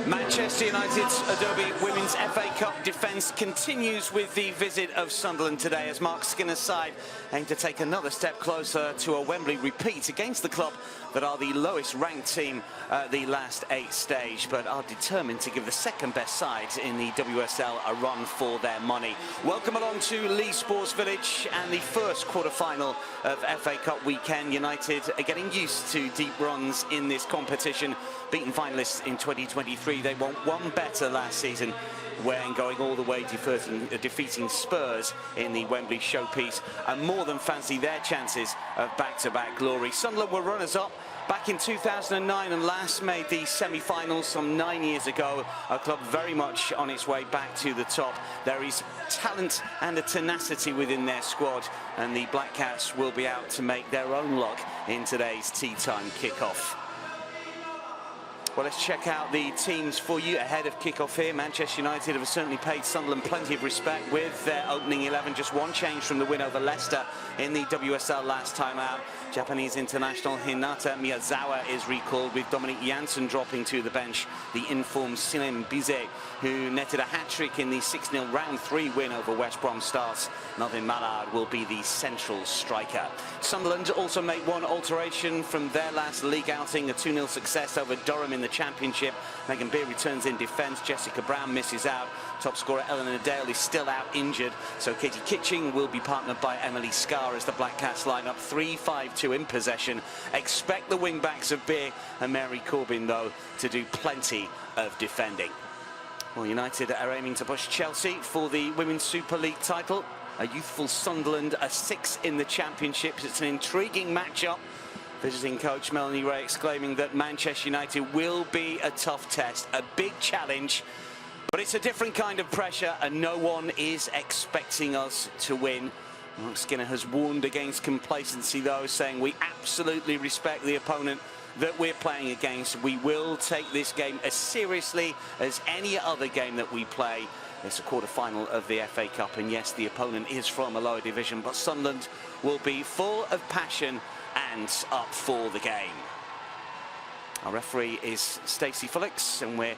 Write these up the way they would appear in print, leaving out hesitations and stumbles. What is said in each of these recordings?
Manchester United's Adobe Women's FA Cup defence continues with the visit of Sunderland today as Mark Skinner's side aim to take another step closer to a Wembley repeat against the club that are the lowest ranked team at the last 8 stage, but are determined to give the second best side in the WSL a run for their money. Welcome along to Leigh Sports Village and the first quarter-final of FA Cup weekend. United are getting used to deep runs in this competition. Beaten finalists in 2023, they want one better last season when going all the way defeating Spurs in the Wembley showpiece, and more than fancy their chances of back-to-back glory. Sunderland were runners-up back in 2009 and last made the semi-finals some 9 years ago. A club very much on its way back to the top. There is talent and a tenacity within their squad, and the Black Cats will be out to make their own luck in today's tea time kickoff. Well, let's check out the teams for you ahead of kickoff here. Manchester United have certainly paid Sunderland plenty of respect with their opening 11. Just one change from the win over Leicester in the WSL last time out. Japanese international Hinata Miyazawa is recalled, with Dominique Janssen dropping to the bench. The informed Sinem Bizet, who netted a hat-trick in the 6-0 round 3 win over West Brom, starts. Melvin Mallard will be the central striker. Sunderland also make one alteration from their last league outing, a 2-0 success over Durham in the Championship. Megan Beer returns in defence. Jessica Brown misses out. Top scorer Eleanor Dale is still out injured, so Katie Kitching will be partnered by Emily Scarr as the Black Cats line up 3-5-2 in possession. Expect the wing-backs of Beer and Mary Corbin, though, to do plenty of defending. Well, United are aiming to push Chelsea for the Women's Super League title. A youthful Sunderland are 6th in the Championship. It's an intriguing matchup. Visiting coach Melanie Ray exclaiming that Manchester United will be a tough test, a big challenge, but it's a different kind of pressure and no one is expecting us to win. Mark Skinner has warned against complacency, though, saying we absolutely respect the opponent that we're playing against. We will take this game as seriously as any other game that we play. It's a quarter-final of the FA Cup, and yes, the opponent is from a lower division, but Sunderland will be full of passion and up for the game. Our referee is Stacey Felix, and we're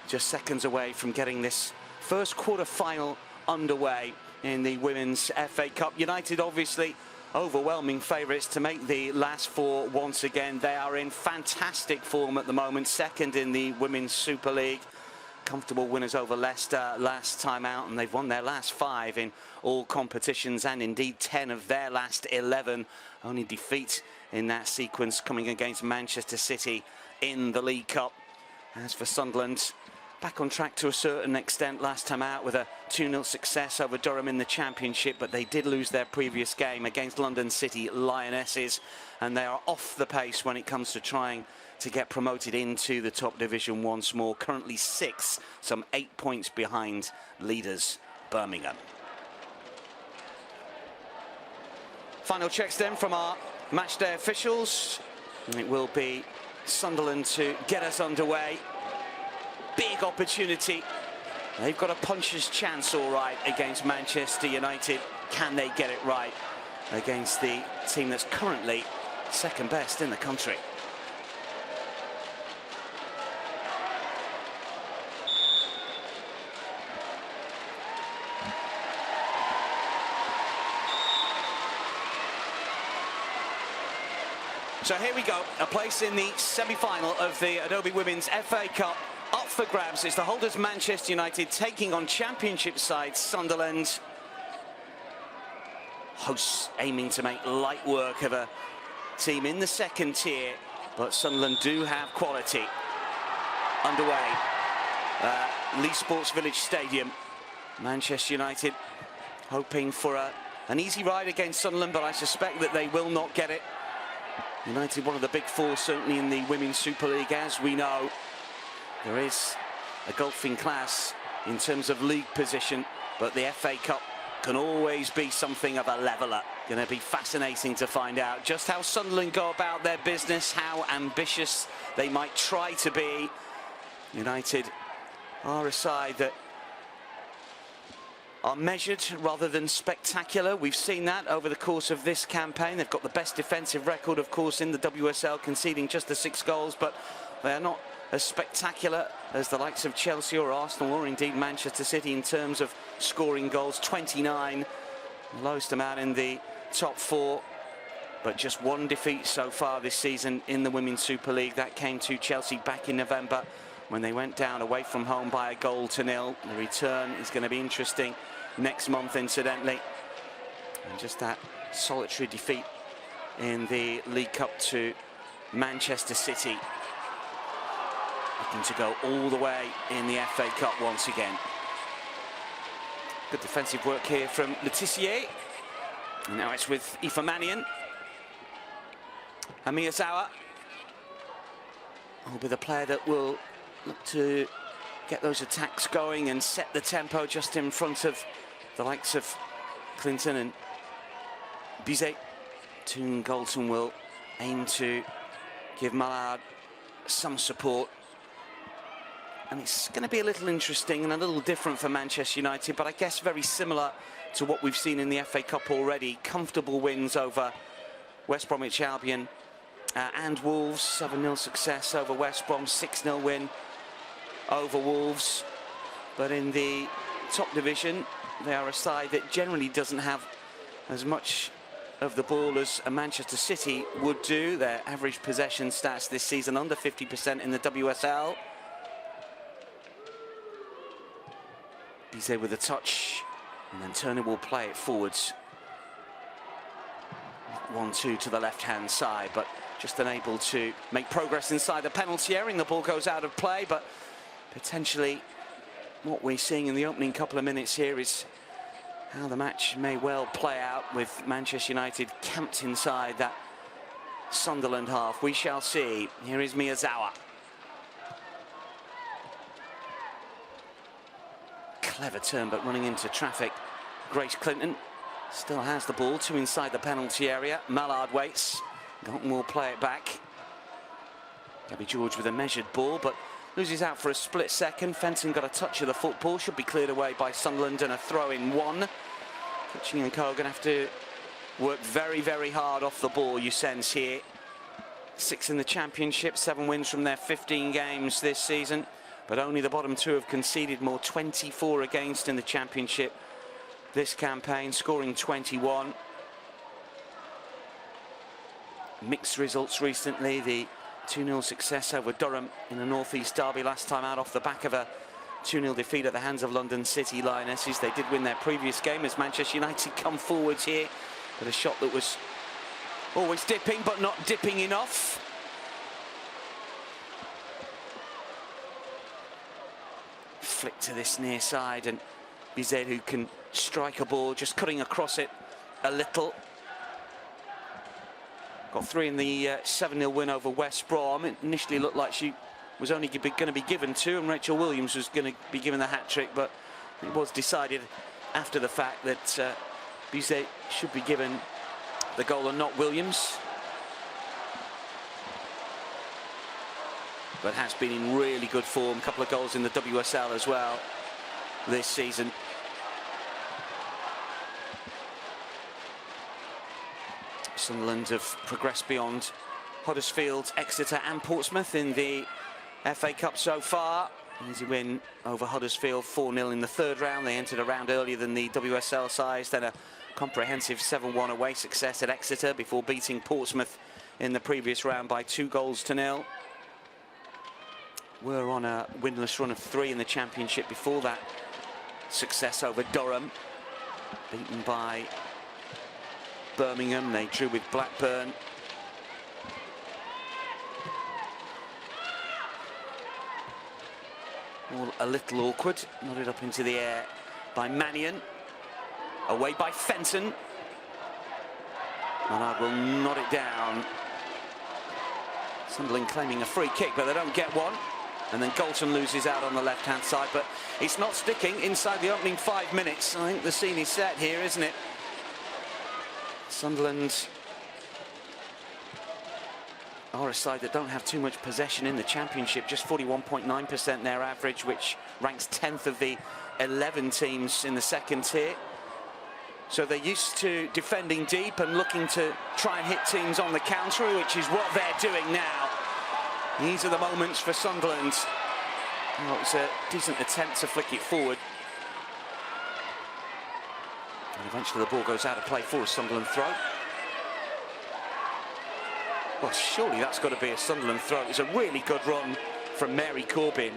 just seconds away from getting this first quarter-final underway in the Women's FA Cup. United obviously overwhelming favourites to make the last 4 once again. They are in fantastic form at the moment, 2nd in the Women's Super League. Comfortable winners over Leicester last time out, and they've won their last 5 in all competitions, and indeed 10 of their last 11. Only defeat in that sequence coming against Manchester City in the League Cup. As for Sunderland, back on track to a certain extent last time out with a 2-0 success over Durham in the Championship, but they did lose their previous game against London City Lionesses, and they are off the pace when it comes to trying to get promoted into the top division once more. Currently 6th, some 8 points behind leaders Birmingham. Final checks then from our matchday officials. It will be Sunderland to get us underway. Big opportunity. They've got a puncher's chance, all right, against Manchester United. Can they get it right against the team that's currently 2nd best in the country? So here we go, a place in the semi-final of the Adobe Women's FA Cup up for grabs. It's the holders Manchester United taking on Championship side Sunderland. Hosts aiming to make light work of a team in the 2nd tier, but Sunderland do have quality. Underway, Leigh Sports Village Stadium. Manchester United hoping for an easy ride against Sunderland, but I suspect that they will not get it. United, one of the big 4, certainly in the Women's Super League, as we know. There is a gulfing class in terms of league position, but the FA Cup can always be something of a leveller. Going to be fascinating to find out just how Sunderland go about their business, how ambitious they might try to be. United are a side that are measured rather than spectacular. We've seen that over the course of this campaign. They've got the best defensive record, of course, in the WSL, conceding just the 6 goals, but they are not as spectacular as the likes of Chelsea or Arsenal or indeed Manchester City in terms of scoring goals. 29, lowest amount in the top four, but just one defeat so far this season in the Women's Super League. That came to Chelsea back in November when they went down away from home by 1-0. The return is going to be interesting next month, incidentally. And just that solitary defeat in the League Cup to Manchester City. Looking to go all the way in the FA Cup once again. Good defensive work here from Letizier. And now it's with Aoife Mannion. And Miyazawa will be the player that will look to get those attacks going and set the tempo just in front of the likes of Clinton and Bizet. Toon Galton will aim to give Mallard some support. And it's going to be a little interesting and a little different for Manchester United, but I guess very similar to what we've seen in the FA Cup already. Comfortable wins over West Bromwich Albion and Wolves. 7-0 success over West Brom, 6-0 win over Wolves. But in the top division, they are a side that generally doesn't have as much of the ball as a Manchester City would do. Their average possession stats this season under 50% in the WSL. Bizet with a touch, and then Turner will play it forwards. 1-2 to the left-hand side, but just unable to make progress inside the penalty area. The ball goes out of play, but potentially what we're seeing in the opening couple of minutes here is how the match may well play out with Manchester United camped inside that Sunderland half. We shall see. Here is Miyazawa. Clever turn, but running into traffic. Grace Clinton still has the ball to inside the penalty area. Mallard waits. Galton will play it back. Gabby George with a measured ball, but loses out for a split second. Fenton got a touch of the football, should be cleared away by Sunderland, and a throw in one. Kitching and Co are going to have to work very, very hard off the ball, you sense here. 6 in the Championship, 7 wins from their 15 games this season, but only the bottom 2 have conceded more. 24 against in the Championship this campaign, scoring 21. Mixed results recently. The 2-0 success over Durham in a North East derby last time out off the back of a 2-0 defeat at the hands of London City Lionesses. They did win their previous game as Manchester United come forwards here with a shot that was always dipping, but not dipping enough. Flick to this near side, and Bizet, who can strike a ball, just cutting across it a little. Got 3 in the 7-0 win over West Brom. It initially looked like she was only going to be given 2, and Rachel Williams was going to be given the hat-trick, but it was decided after the fact that Bizet should be given the goal and not Williams. But has been in really good form. A couple of goals in the WSL as well this season. Sunderland have progressed beyond Huddersfield, Exeter and Portsmouth in the FA Cup so far. Easy win over Huddersfield, 4-0 in the 3rd round. They entered a round earlier than the WSL sides, then a comprehensive 7-1 away success at Exeter before beating Portsmouth in the previous round by 2-0. Were on a winless run of 3 in the Championship before that success over Durham. Beaten by Birmingham, they drew with Blackburn. All a little awkward, nodded up into the air by Mannion. Away by Fenton. Mallard will nod it down. Sunderland claiming a free kick, but they don't get one. And then Galton loses out on the left-hand side, but it's not sticking inside the opening 5 minutes. I think the scene is set here, isn't it? Sunderland are a side that don't have too much possession in the Championship, just 41.9% their average, which ranks 10th of the 11 teams in the 2nd tier. So they're used to defending deep and looking to try and hit teams on the counter, which is what they're doing now. These are the moments for Sunderland. Well, it was a decent attempt to flick it forward. And eventually the ball goes out of play for a Sunderland throw. Well, surely that's got to be a Sunderland throw. It's a really good run from Mary Corbin.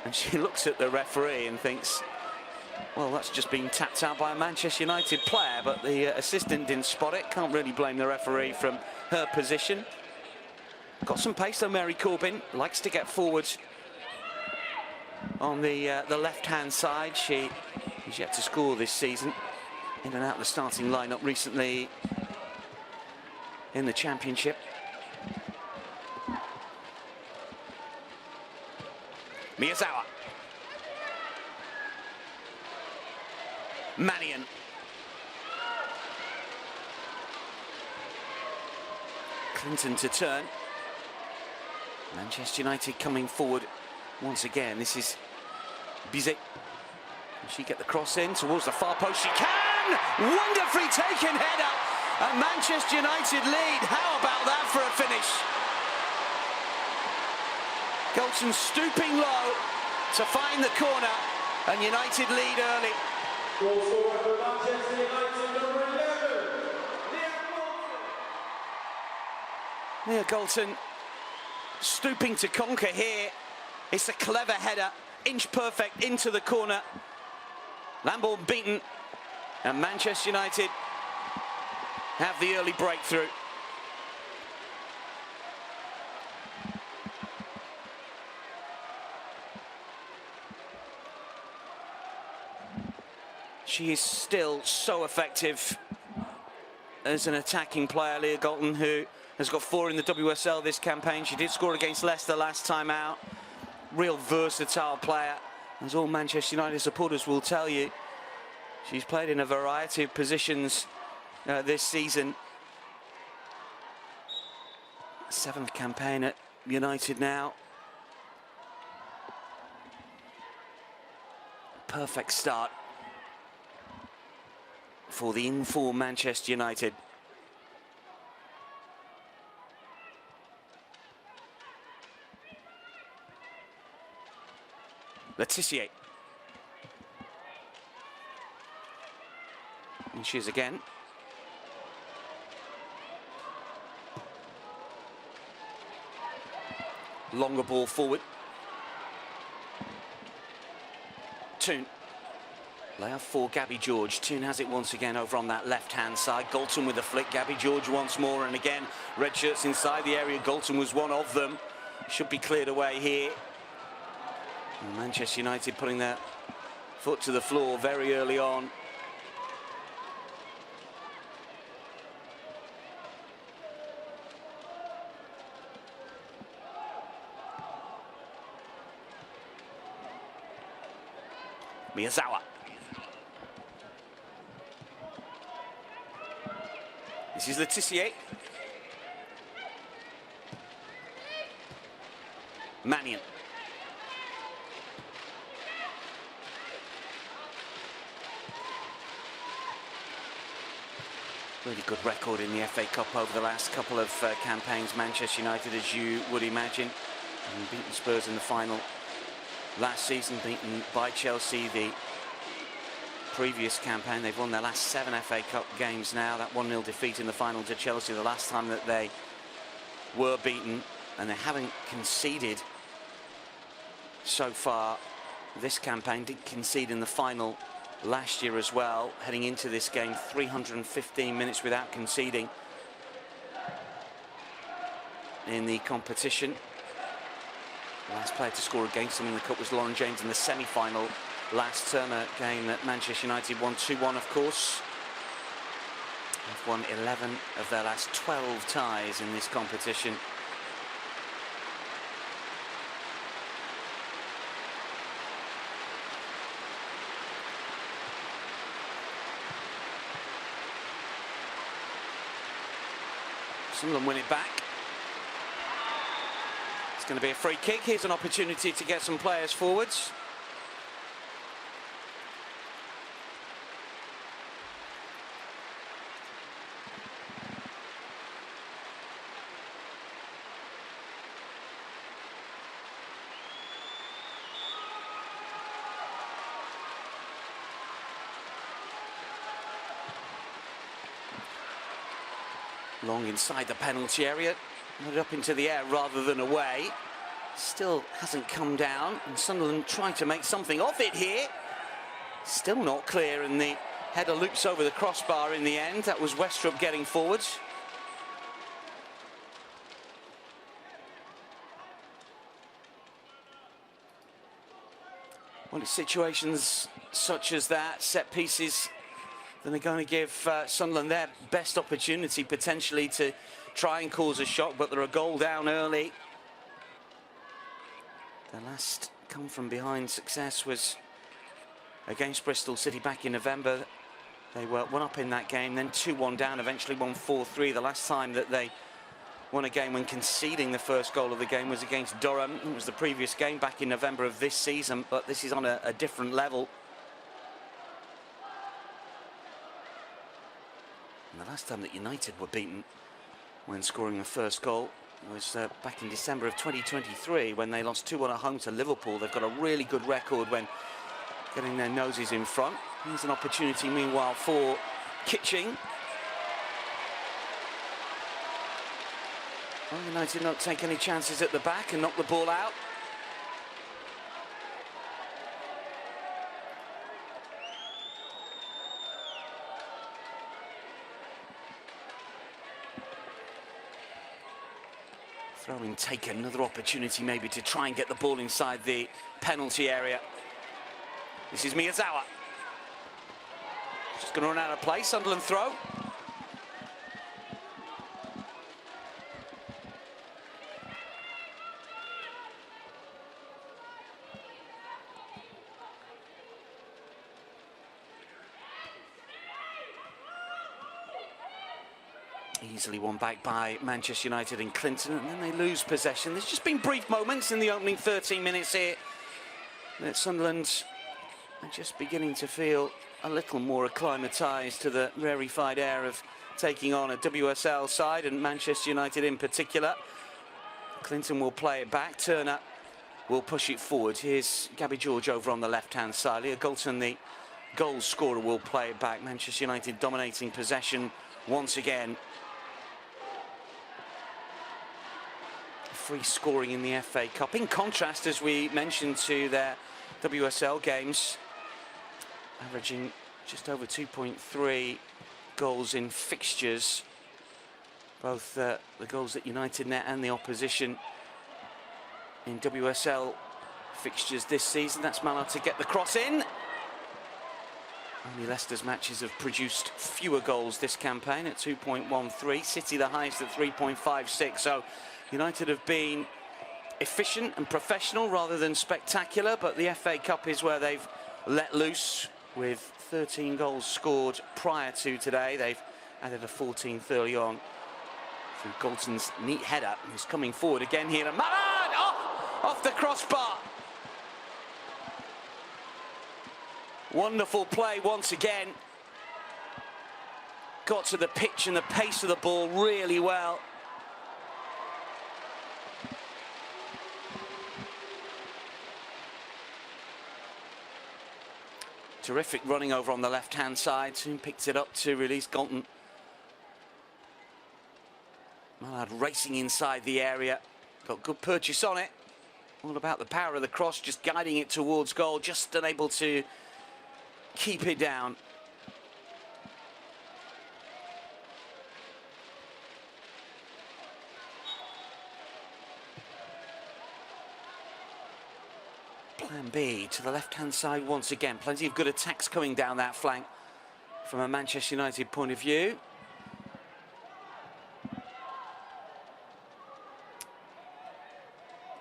And she looks at the referee and thinks, well, that's just been tapped out by a Manchester United player, but the assistant didn't spot it. Can't really blame the referee from her position. Got some pace though, Mary Corbin. Likes to get forward on the left-hand side. She's yet to score this season. In and out of the starting lineup recently in the Championship. Miyazawa. Mannion. Clinton to turn. Manchester United coming forward once again. This is Bizet. Can she get the cross in towards the far post? She can! Wonderfully taken header. And Manchester United lead. How about that for a finish? Golson stooping low to find the corner. And United lead early. Leah Golson stooping to conquer here. It's a clever header, inch perfect into the corner. Lambourne beaten, and Manchester United have the early breakthrough. She is still so effective as an attacking player, Leah Golson, who has got 4 in the WSL this campaign. She did score against Leicester last time out. Real versatile player, as all Manchester United supporters will tell you. She's played in a variety of positions this season. 7th campaign at United now. Perfect start for the in-form Manchester United. Letitia. And she is again. Longer ball forward. Toon. Layoff for Gabby George. Toon has it once again over on that left-hand side. Golson with the flick. Gabby George once more. And again, red shirts inside the area. Golson was one of them. Should be cleared away here. And Manchester United putting their foot to the floor very early on. Miyazawa. This is Letitia. Mannion. Really good record in the FA Cup over the last couple of campaigns. Manchester United, as you would imagine, and beaten Spurs in the final last season, beaten by Chelsea the previous campaign. They've won their last 7 FA Cup games now. That 1-0 defeat in the final to Chelsea the last time that they were beaten, and they haven't conceded so far this campaign. Did concede in the final last year as well. Heading into this game, 315 minutes without conceding in the competition. The last player to score against them in the cup was Lauren James in the semi-final last term, a game that Manchester United won 2-1, of course. They've won 11 of their last 12 ties in this competition. Sunderland win it back. It's going to be a free kick. Here's an opportunity to get some players forwards. Long inside the penalty area, put it up into the air rather than away. Still hasn't come down, and Sunderland trying to make something of it here. Still not clear, and the header loops over the crossbar in the end. That was Westrup getting forwards. Well, it's situations such as that, set pieces, that are going to give Sunderland their best opportunity potentially to try and cause a shock, but they're a goal down early. Their last come from behind success was against Bristol City back in November. They were 1 up in that game, then 2-1 down, eventually won 4-3. The last time that they won a game when conceding the first goal of the game was against Durham. It was the previous game back in November of this season, but this is on a different level. And the last time that United were beaten when scoring the first goal was back in December of 2023 when they lost 2-1 at home to Liverpool. They've got a really good record when getting their noses in front. Here's an opportunity meanwhile for Kitching. Well, United not take any chances at the back and knock the ball out. Throw-in taken, another opportunity maybe to try and get the ball inside the penalty area. This is Miyazawa. Just going to run out of play, Sunderland throw. Easily won back by Manchester United and Clinton, and then they lose possession. There's just been brief moments in the opening 13 minutes here that Sunderland are just beginning to feel a little more acclimatised to the rarefied air of taking on a WSL side, and Manchester United in particular. Clinton will play it back, Turner will push it forward. Here's Gabby George over on the left-hand side. Leah Goulton, the goal scorer, will play it back. Manchester United dominating possession once again. Free scoring in the FA Cup. In contrast, as we mentioned, to their WSL games, averaging just over 2.3 goals in fixtures. Both the goals that United net and the opposition in WSL fixtures this season. That's Mallard to get the cross in. Only Leicester's matches have produced fewer goals this campaign at 2.13. City the highest at 3.56. So United have been efficient and professional rather than spectacular, but the FA Cup is where they've let loose with 13 goals scored prior to today. They've added a 14th early on through Goulton's neat header. He's coming forward again here, and Mallard off the crossbar. Wonderful play once again. Got to the pitch and the pace of the ball really well. Terrific running over on the left-hand side. Soon picks it up to release Goulton. Mallard racing inside the area. Got good purchase on it. All about the power of the cross, just guiding it towards goal. Just unable to keep it down. Plan B to the left-hand side once again. Plenty of good attacks coming down that flank from a Manchester United point of view.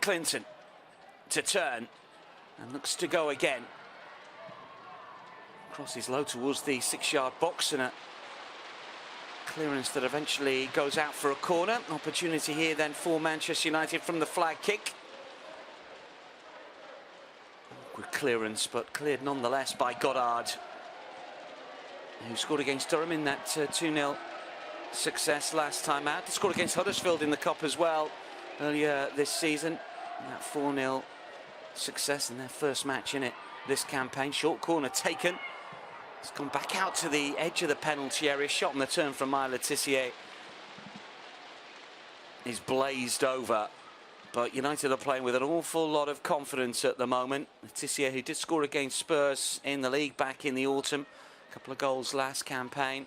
Clinton to turn and looks to go again. Crosses low towards the 6-yard box, and a clearance that eventually goes out for a corner. Opportunity here then for Manchester United from the flag kick. Good clearance, but cleared nonetheless by Goddard, who scored against Durham in that 2-0 success last time out. He scored against Huddersfield in the Cup as well earlier this season. That 4-0 success in their first match in it this campaign. Short corner taken. It's gone back out to the edge of the penalty area. Shot on the turn from Maya Letitia. is blazed over. But United are playing with an awful lot of confidence at the moment. Letitia, who did score against Spurs in the league back in the autumn. A couple of goals last campaign.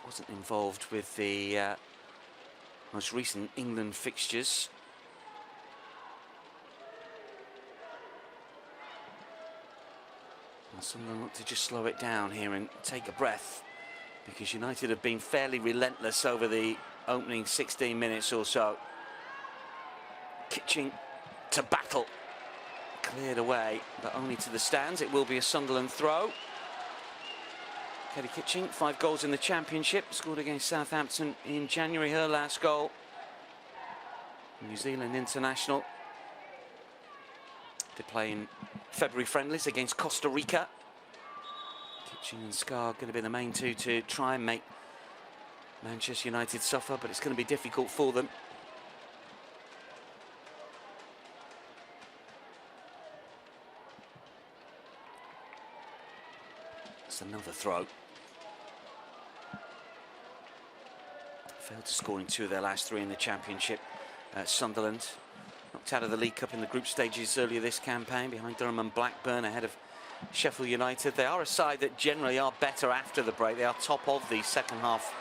Wasn't involved with the most recent England fixtures. Well, Sunderland look to just slow it down here and take a breath, because United have been fairly relentless over the opening 16 minutes or so. Kitching to battle. Cleared away, but only to the stands. It will be a Sunderland throw. Katie Kitching, 5 goals in the Championship, scored against Southampton in January, her last goal. New Zealand international. They play in February friendlies against Costa Rica. Kitching and Scar going to be the main two to try and make Manchester United suffer, but it's going to be difficult for them. It's another throw. Failed to score in 2 of their last 3 in the Championship. Sunderland knocked out of the League Cup in the group stages earlier this campaign, behind Durham and Blackburn, ahead of Sheffield United. They are a side that generally are better after the break. They are top of the second half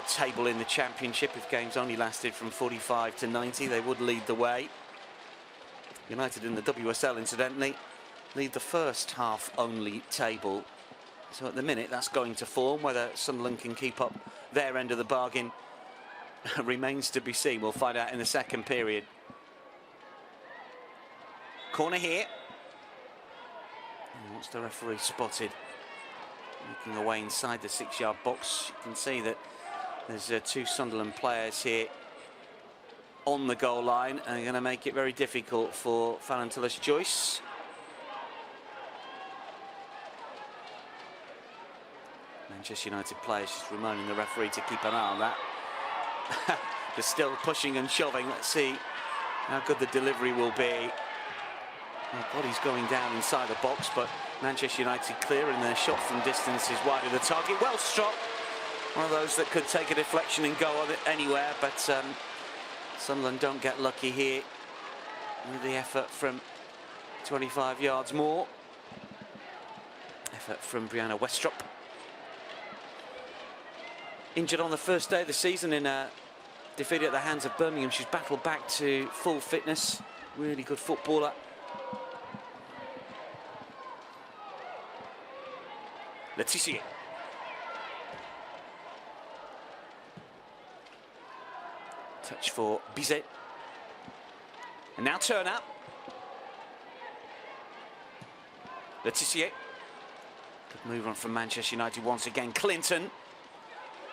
table in the Championship. If games only lasted from 45 to 90, they would lead the way. United in the WSL, incidentally, lead the first half only table. So at the minute, that's going to form. Whether Sunderland can keep up their end of the bargain remains to be seen. We'll find out in the second period. Corner here. And what's the referee spotted? Looking away inside the 6-yard box. You can see that there's 2 Sunderland players here on the goal line, and are going to make it very difficult for Fallon Tullis-Joyce. Manchester United players just reminding the referee to keep an eye on that. Just still pushing and shoving. Let's see how good the delivery will be. Well, body's going down inside the box, but Manchester United clear, and their shot from distance is wide of the target. Well struck. One of those that could take a deflection and go on it anywhere, but Sunderland don't get lucky here with the effort from 25 yards more. Effort from Brianna Westrup. Injured on the first day of the season in a defeat at the hands of Birmingham. She's battled back to full fitness. Really good footballer. Letitia. Touch for Bizet. And now Turner. Letitia. Good move on from Manchester United once again. Clinton.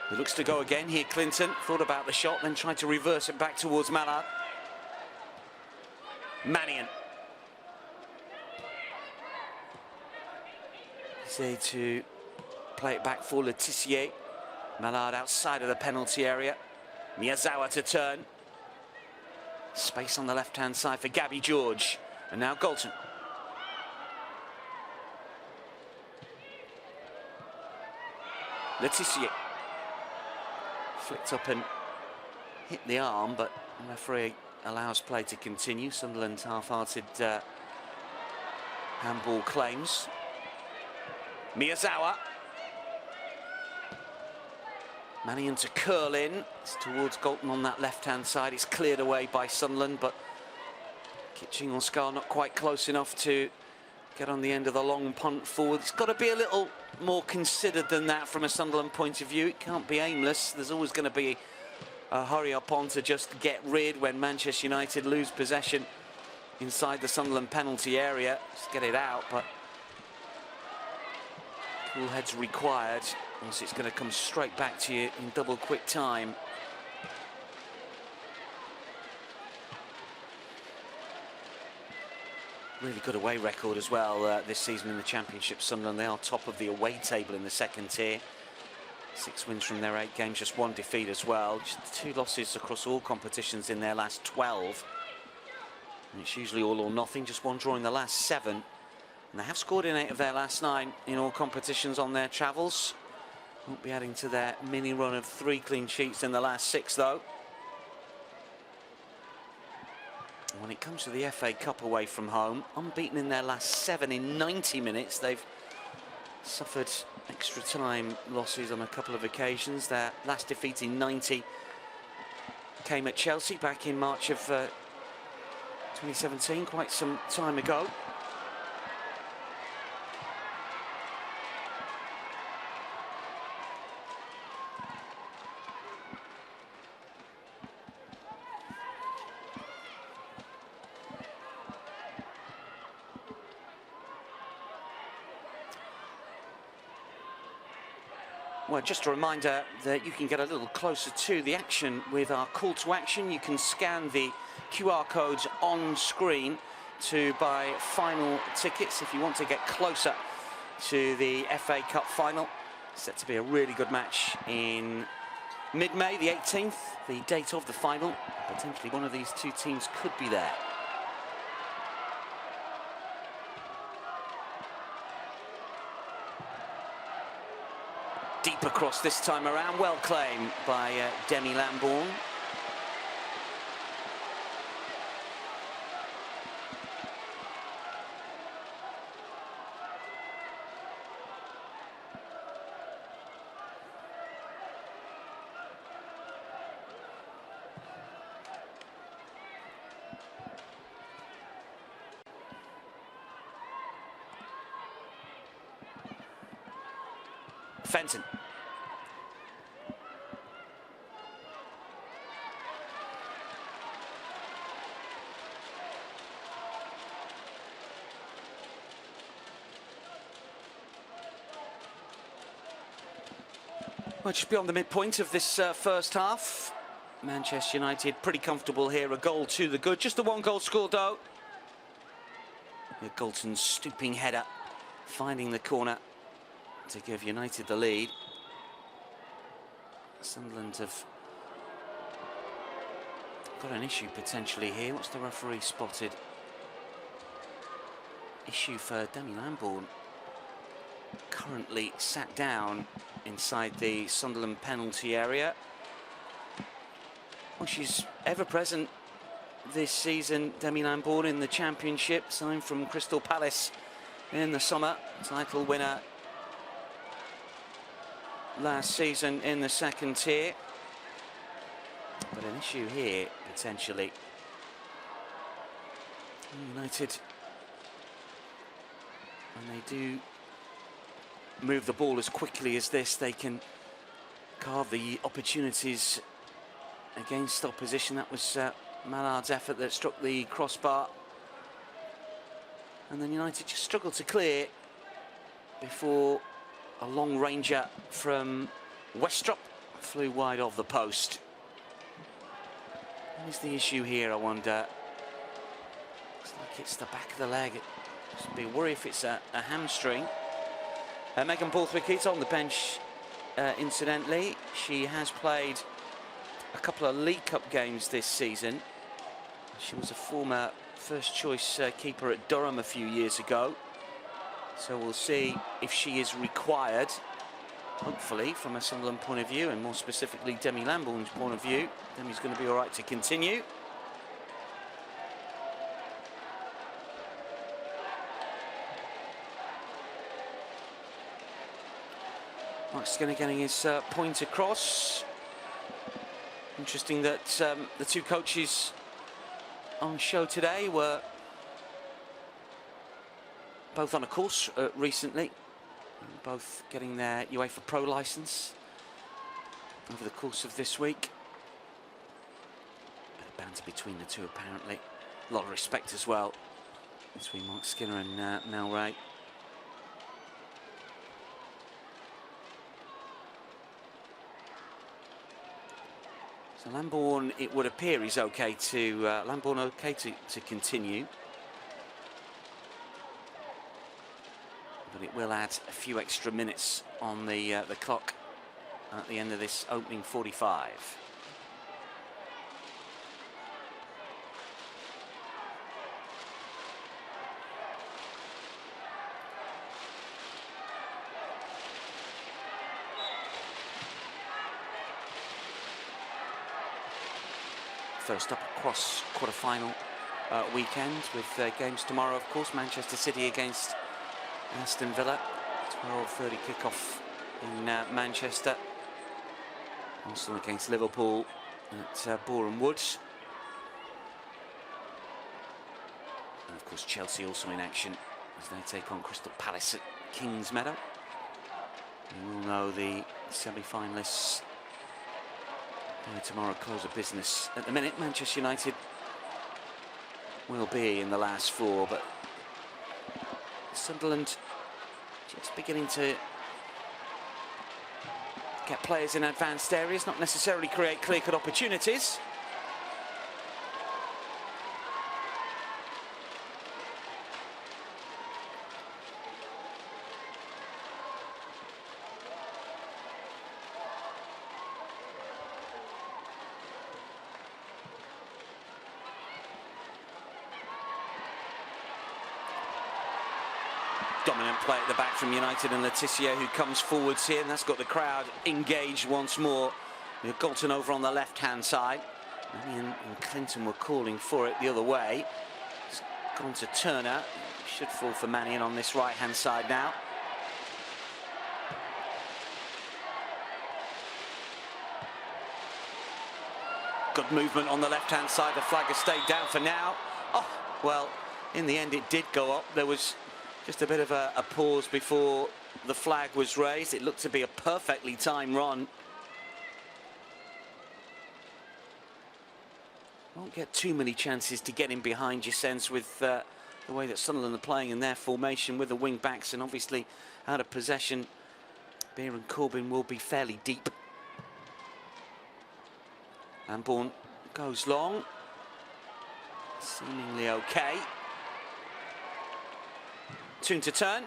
He looks to go again here, Clinton. Thought about the shot, then tried to reverse it back towards Mallard. Mannion. Say to play it back for Letitia. Mallard outside of the penalty area. Miyazawa to turn. Space on the left-hand side for Gabby George. And now Galton. Letitia. Flicked up and hit the arm, but the referee allows play to continue. Sunderland's half-hearted handball claims. Miyazawa. Mannion to curl in. It's towards Galton on that left-hand side. It's cleared away by Sunderland, but Kitching or Scar not quite close enough to get on the end of the long punt forward. It's got to be a little more considered than that from a Sunderland point of view. It can't be aimless. There's always going to be a hurry up on to just get rid when Manchester United lose possession inside the Sunderland penalty area. Just get it out, but cool heads required, else it's going to come straight back to you in double quick time. Really good away record as well this season in the Championship. Sunderland, they are top of the away table in the second tier. 6 wins from their 8 games, just 1 defeat as well. Just 2 losses across all competitions in their last 12. And it's usually all or nothing, just 1 draw in the last 7. And they have scored in 8 of their last 9 in all competitions on their travels. Won't be adding to their mini run of 3 clean sheets in the last 6, though. When it comes to the FA Cup away from home, unbeaten in their last 7 in 90 minutes. They've suffered extra time losses on a couple of occasions. Their last defeat in 90 came at Chelsea back in March of 2017, quite some time ago. Well, just a reminder that you can get a little closer to the action with our call to action. You can scan the QR codes on screen to buy final tickets if you want to get closer to the FA Cup final. Set to be a really good match in mid-May, the 18th, the date of the final. Potentially one of these two teams could be there. Deep across this time around, well claimed by Demi Lambourne. Fenton. Well, just beyond the midpoint of this first half. Manchester United pretty comfortable here. A goal to the good. Just the one goal scored, though. Galton's stooping header, finding the corner to give United the lead. Sunderland have got an issue potentially here. What's the referee spotted? Issue for Demi Lambourne. Currently sat down inside the Sunderland penalty area. Well, she's ever present this season, Demi Lambourne, in the Championship, signed from Crystal Palace in the summer. Title winner last season in the second tier. But an issue here, potentially. United, when they do move the ball as quickly as this, they can carve the opportunities against opposition. That was Mallard's effort that struck the crossbar. And then United just struggled to clear before a long ranger from Westrop flew wide of the post. What is the issue here, I wonder? Looks like it's the back of the leg. It'd be a worry if it's a hamstring. Megan Borthwick on the bench, incidentally. She has played a couple of League Cup games this season. She was a former first-choice keeper at Durham a few years ago. So we'll see if she is required, hopefully, from a Sunderland point of view, and more specifically Demi Lambourne's point of view. Demi's going to be all right to continue. Mark Skinner getting his point across. Interesting that the two coaches on show today were both on a course recently, both getting their UEFA Pro license over the course of this week. Bit of banter between the two, apparently. A lot of respect as well between Mark Skinner and Mel Ray. So Lambourne, it would appear, is okay to Lambourne okay to continue. But it will add a few extra minutes on the clock at the end of this opening 45. First up across quarter-final weekend with games tomorrow, of course. Manchester City against Aston Villa. 12:30 kickoff in Manchester. Arsenal against Liverpool at Boreham Wood. And of course Chelsea also in action as they take on Crystal Palace at Kings Meadow. We will know the semi-finalists tomorrow, close of business. At the minute, Manchester United will be in the last four, but Sunderland just beginning to get players in advanced areas, not necessarily create clear-cut opportunities. Dominant play at the back from United, and Laetitia who comes forwards here, and that's got the crowd engaged once more. Galton over on the left-hand side. Mannion and Clinton were calling for it the other way. It's gone to Turner. Should fall for Mannion on this right-hand side now. Good movement on the left-hand side. The flag has stayed down for now. Oh, well, in the end it did go up. There was just a bit of a pause before the flag was raised. It looked to be a perfectly timed run. Won't get too many chances to get in behind, you sense, with the way that Sunderland are playing in their formation with the wing backs, and obviously out of possession. Beer and Corbyn will be fairly deep. Lambourne goes long. Seemingly okay. Toon to turn.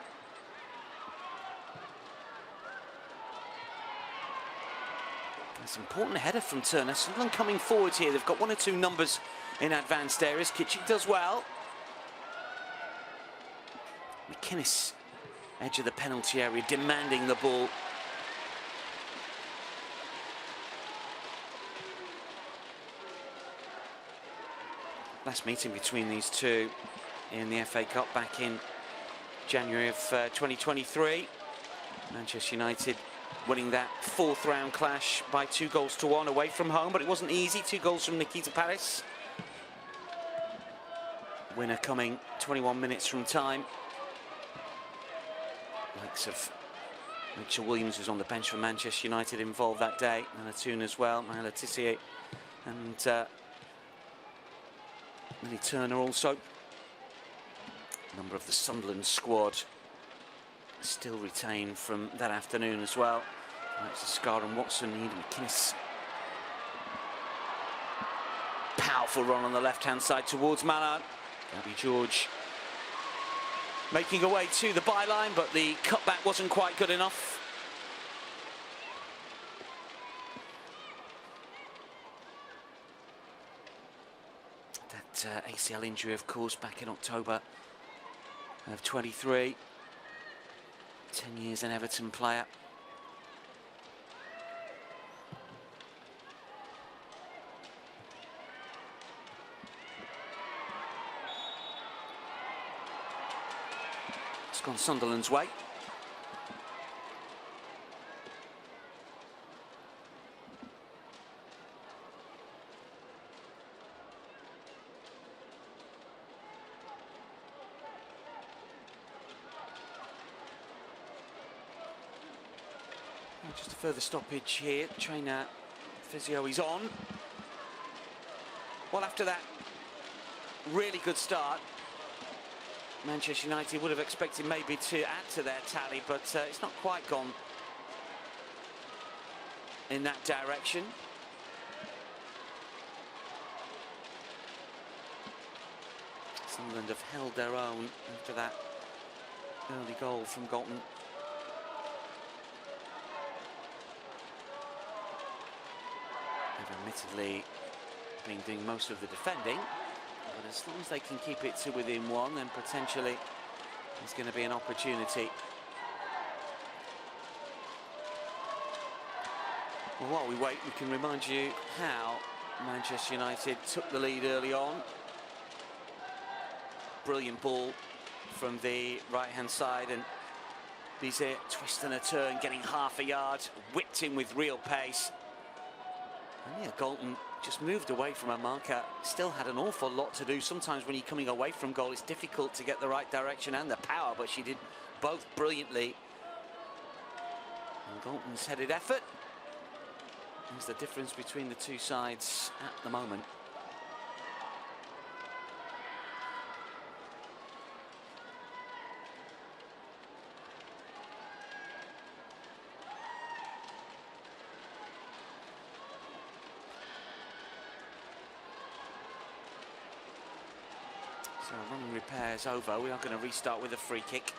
That's an important header from Turner. Sunderland coming forward here. They've got one or two numbers in advanced areas. Kitching does well. McInnes, edge of the penalty area, demanding the ball. Last meeting between these two in the FA Cup back in January of 2023. Manchester United winning that fourth round clash by 2-1 away from home, but it wasn't easy. 2 goals from Nikita Paris. Winner coming 21 minutes from time. Likes of Mitchell Williams, who's on the bench for Manchester United, involved that day. Manatoun as well, Laetitia, and Millie Turner also. A number of the Sunderland squad still retained from that afternoon as well. That's Scar and Watson, Eden McInnes. Powerful run on the left-hand side towards Malone. Gabby George making her way to the byline, but the cutback wasn't quite good enough. That ACL injury, of course, back in October of 23. 10 years an Everton player. It's gone Sunderland's way. Just a further stoppage here. Trainer physio is on. Well, after that really good start, Manchester United would have expected maybe to add to their tally, but it's not quite gone in that direction. Sunderland have held their own after that early goal from Galton. Admittedly been doing most of the defending, but as long as they can keep it to within one, then potentially there's going to be an opportunity. Well, while we wait, we can remind you how Manchester United took the lead early on. Brilliant ball from the right-hand side, and Bizet twist and a turn, getting half a yard, whipped in with real pace. And yeah, Galton just moved away from a marker, still had an awful lot to do. Sometimes when you're coming away from goal, it's difficult to get the right direction and the power, but she did both brilliantly. And Galton's headed effort is the difference between the two sides at the moment. So running repairs over. We are going to restart with a free kick.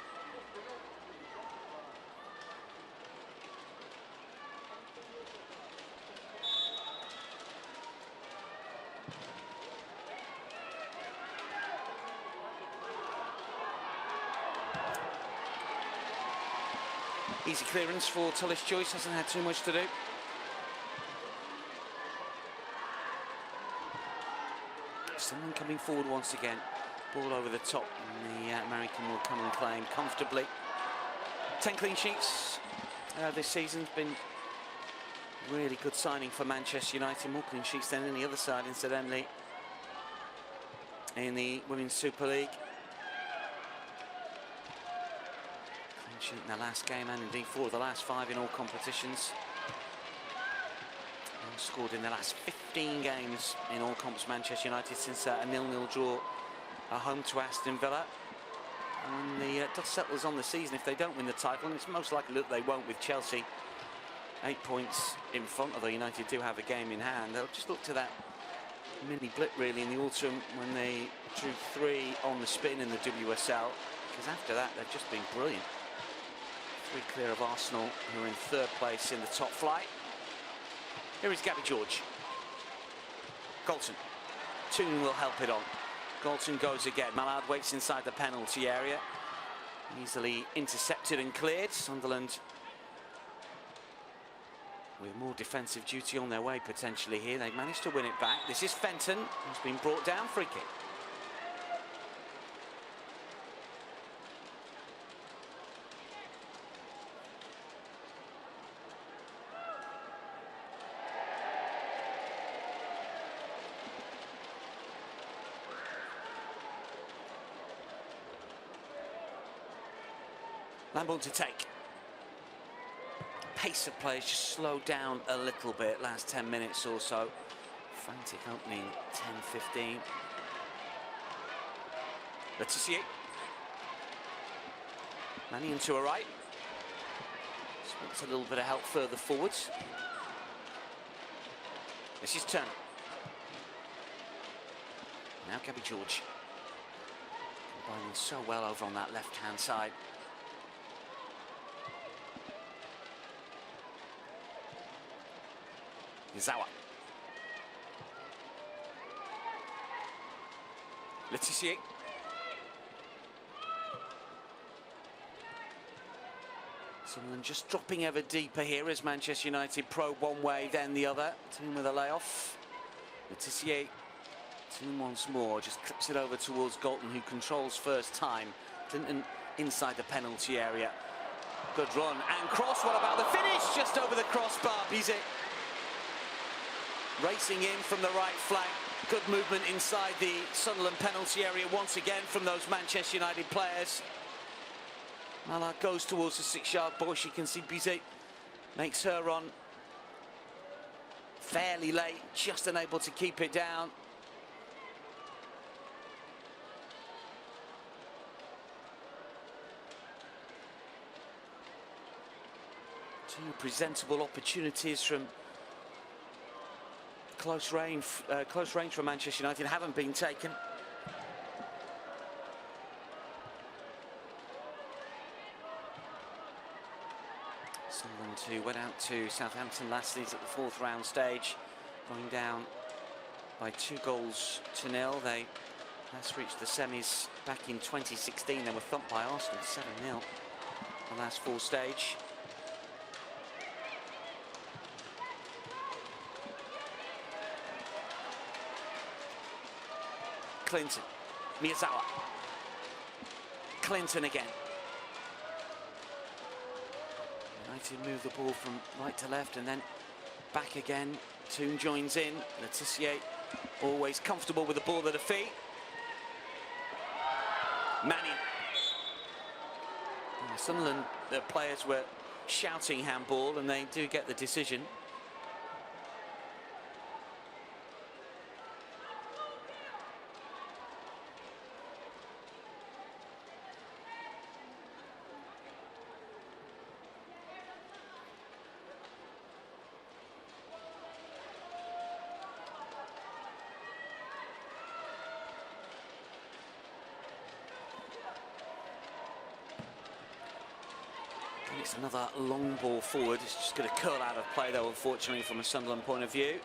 Easy clearance for Tullis Joyce, hasn't had too much to do. Someone coming forward once again. Ball over the top, and the American will come and claim comfortably. 10 clean sheets this season's been really good signing for Manchester United. More clean sheets than any other side, incidentally, in the Women's Super League. Clean sheet in the last game, and indeed 4 of the last 5 in all competitions. And scored in the last 15 games in all comps, Manchester United, since a 0-0 draw home to Aston Villa. And the dust settles on the season if they don't win the title, and it's most likely that they won't, with Chelsea 8 points in front, although United do have a game in hand. They'll just look to that mini blip really in the autumn when they drew 3 on the spin in the WSL, because after that they've just been brilliant. 3 clear of Arsenal, who are in 3rd place in the top flight. Here is Gabby George. Galton. Toon will help it on. Galton goes again. Mallard waits inside the penalty area. Easily intercepted and cleared. Sunderland with more defensive duty on their way potentially here. They've managed to win it back. This is Fenton, who's been brought down. Free kick. Lambourne to take. Pace of play has just slowed down a little bit last 10 minutes or so. Frantic opening 10-15. Letitia. Mannion to her right. Just wants a little bit of help further forwards. This is Turner. Now Gabby George. Combining so well over on that left-hand side. Zawa. Letitia. Sunderland just dropping ever deeper here as Manchester United probe one way, then the other. Team with a layoff. Letitia. Team once more, just clips it over towards Galton, who controls first time. Clinton inside the penalty area. Good run and cross. What about the finish? Just over the crossbar. Bizet racing in from the right flank. Good movement inside the Sunderland penalty area once again from those Manchester United players. Mallard goes towards the 6-yard box. You can see Bizet makes her run fairly late, just unable to keep it down. Two presentable opportunities from close range from Manchester United haven't been taken. Sunderland, who went out to Southampton last season at the 4th round stage, going down by 2-0. They last reached the semis back in 2016. They were thumped by Arsenal 7-0 the last 4 stage. Clinton. Miyazawa. Clinton again. United move the ball from right to left and then back again. Toon joins in. Letitia always comfortable with the ball at her feet. Manning. Sunderland, the players were shouting handball and they do get the decision. It's another long ball forward. It's just going to curl out of play, though, unfortunately, from a Sunderland point of view.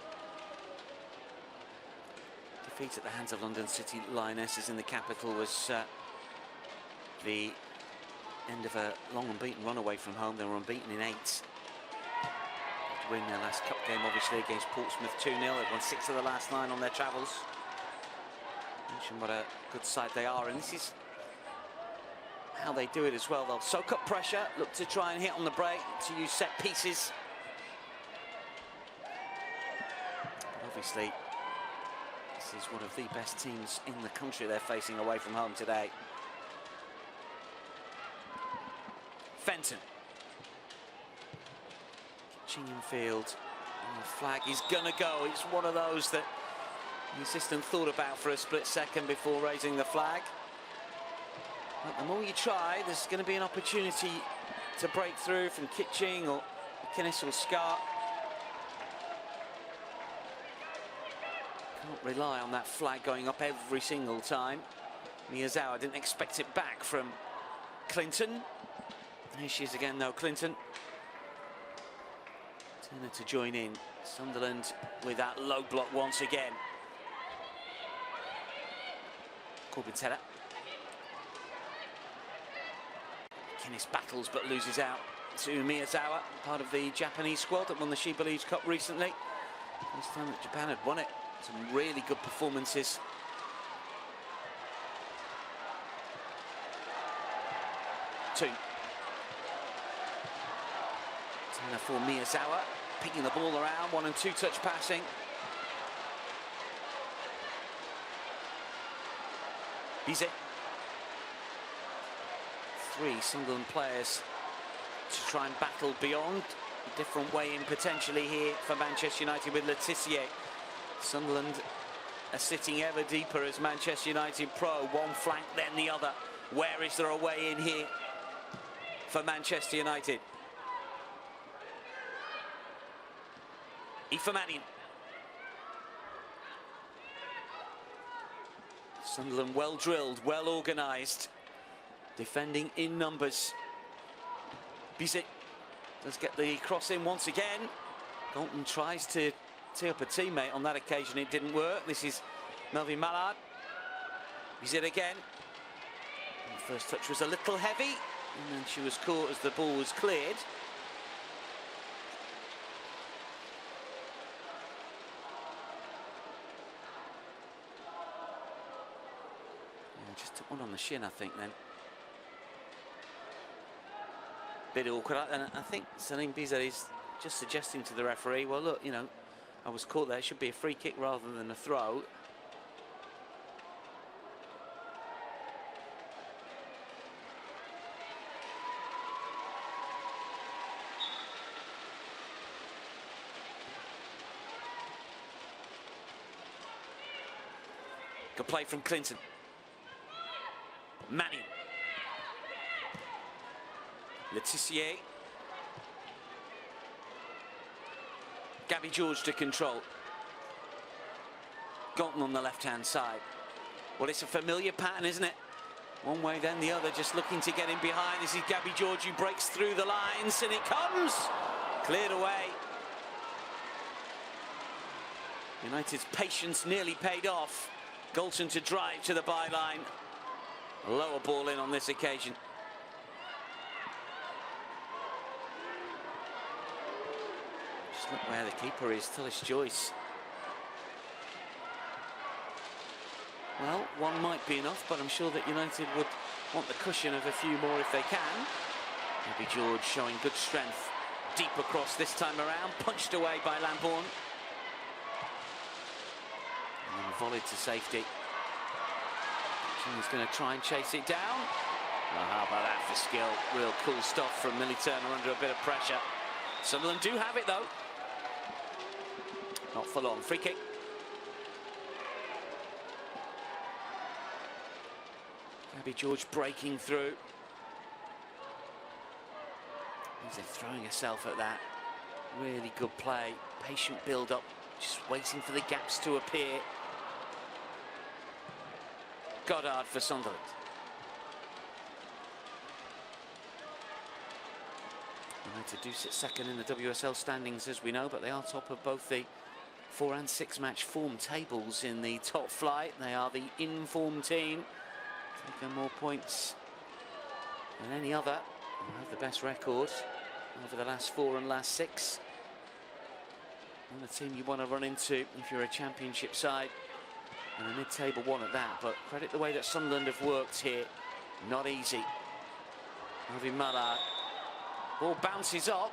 Defeat at the hands of London City Lionesses in the capital was the end of a long unbeaten run away from home. They were unbeaten in 8. Win their last cup game, obviously, against Portsmouth 2-0. They've won 6 of the last 9 on their travels. Mention what a good side they are, and this is how they do it as well. They'll soak up pressure, look to try and hit on the break, to use set pieces. But obviously, this is one of the best teams in the country they're facing away from home today. Fenton. Chingham Field. And the flag is gonna go. It's one of those that the assistant thought about for a split second before raising the flag. But the more you try, there's going to be an opportunity to break through from Kitching or McInnes or Scott. Can't rely on that flag going up every single time. Miyazawa didn't expect it back from Clinton. Here she is again, though, Clinton. Turner to join in. Sunderland with that low block once again. Corbyn's header. McInnes battles but loses out to Miyazawa, part of the Japanese squad that won the She Believes Cup recently. This time that Japan had won it. Some really good performances. Turner for Miyazawa, picking the ball around, 1- and 2-touch passing. He's it. 3 Sunderland players to try and battle beyond. A different way in potentially here for Manchester United with Letitia. Sunderland are sitting ever deeper as Manchester United pro. One flank, then the other. Where is there a way in here for Manchester United? Ifemanian. Sunderland well drilled, well organised. Defending in numbers. Bizet does get the cross in once again. Galton tries to tee up a teammate on that occasion. It didn't work. This is Melvin Mallard. Bizet again. And the first touch was a little heavy, and then she was caught as the ball was cleared. Yeah, just took one on the shin, I think, then. Bit awkward, and I think Salim Bizet is just suggesting to the referee, well, look, you know, I was caught there. It should be a free kick rather than a throw. Good play from Clinton. Manning. Letitia. Gabby George to control. Galton on the left-hand side. Well, it's a familiar pattern, isn't it? One way, then the other, just looking to get in behind. This is Gabby George who breaks through the lines, and it comes! Cleared away. United's patience nearly paid off. Galton to drive to the byline. Lower ball in on this occasion. Look where the keeper is, Tillis Joyce. Well, one might be enough, but I'm sure that United would want the cushion of a few more if they can. Maybe George showing good strength. Deep across this time around, punched away by Lambourne. And then volleyed to safety. He's going to try and chase it down. Well, how about that for skill? Real cool stuff from Millie Turner under a bit of pressure. Sunderland do have it though. Not full on. Free kick. Maybe George breaking through. He's throwing herself at that. Really good play. Patient build-up. Just waiting for the gaps to appear. Goddard for Sunderland. United do sit second in the WSL standings, as we know, but they are top of both the 4 and 6 match form tables in the top flight. They are the in-form team. Taking more points than any other. They have the best record over the last 4 and last 6. And the team you want to run into if you're a championship side. And a mid-table one at that. But credit the way that Sunderland have worked here. Not easy. Avi Mallard. Ball bounces up.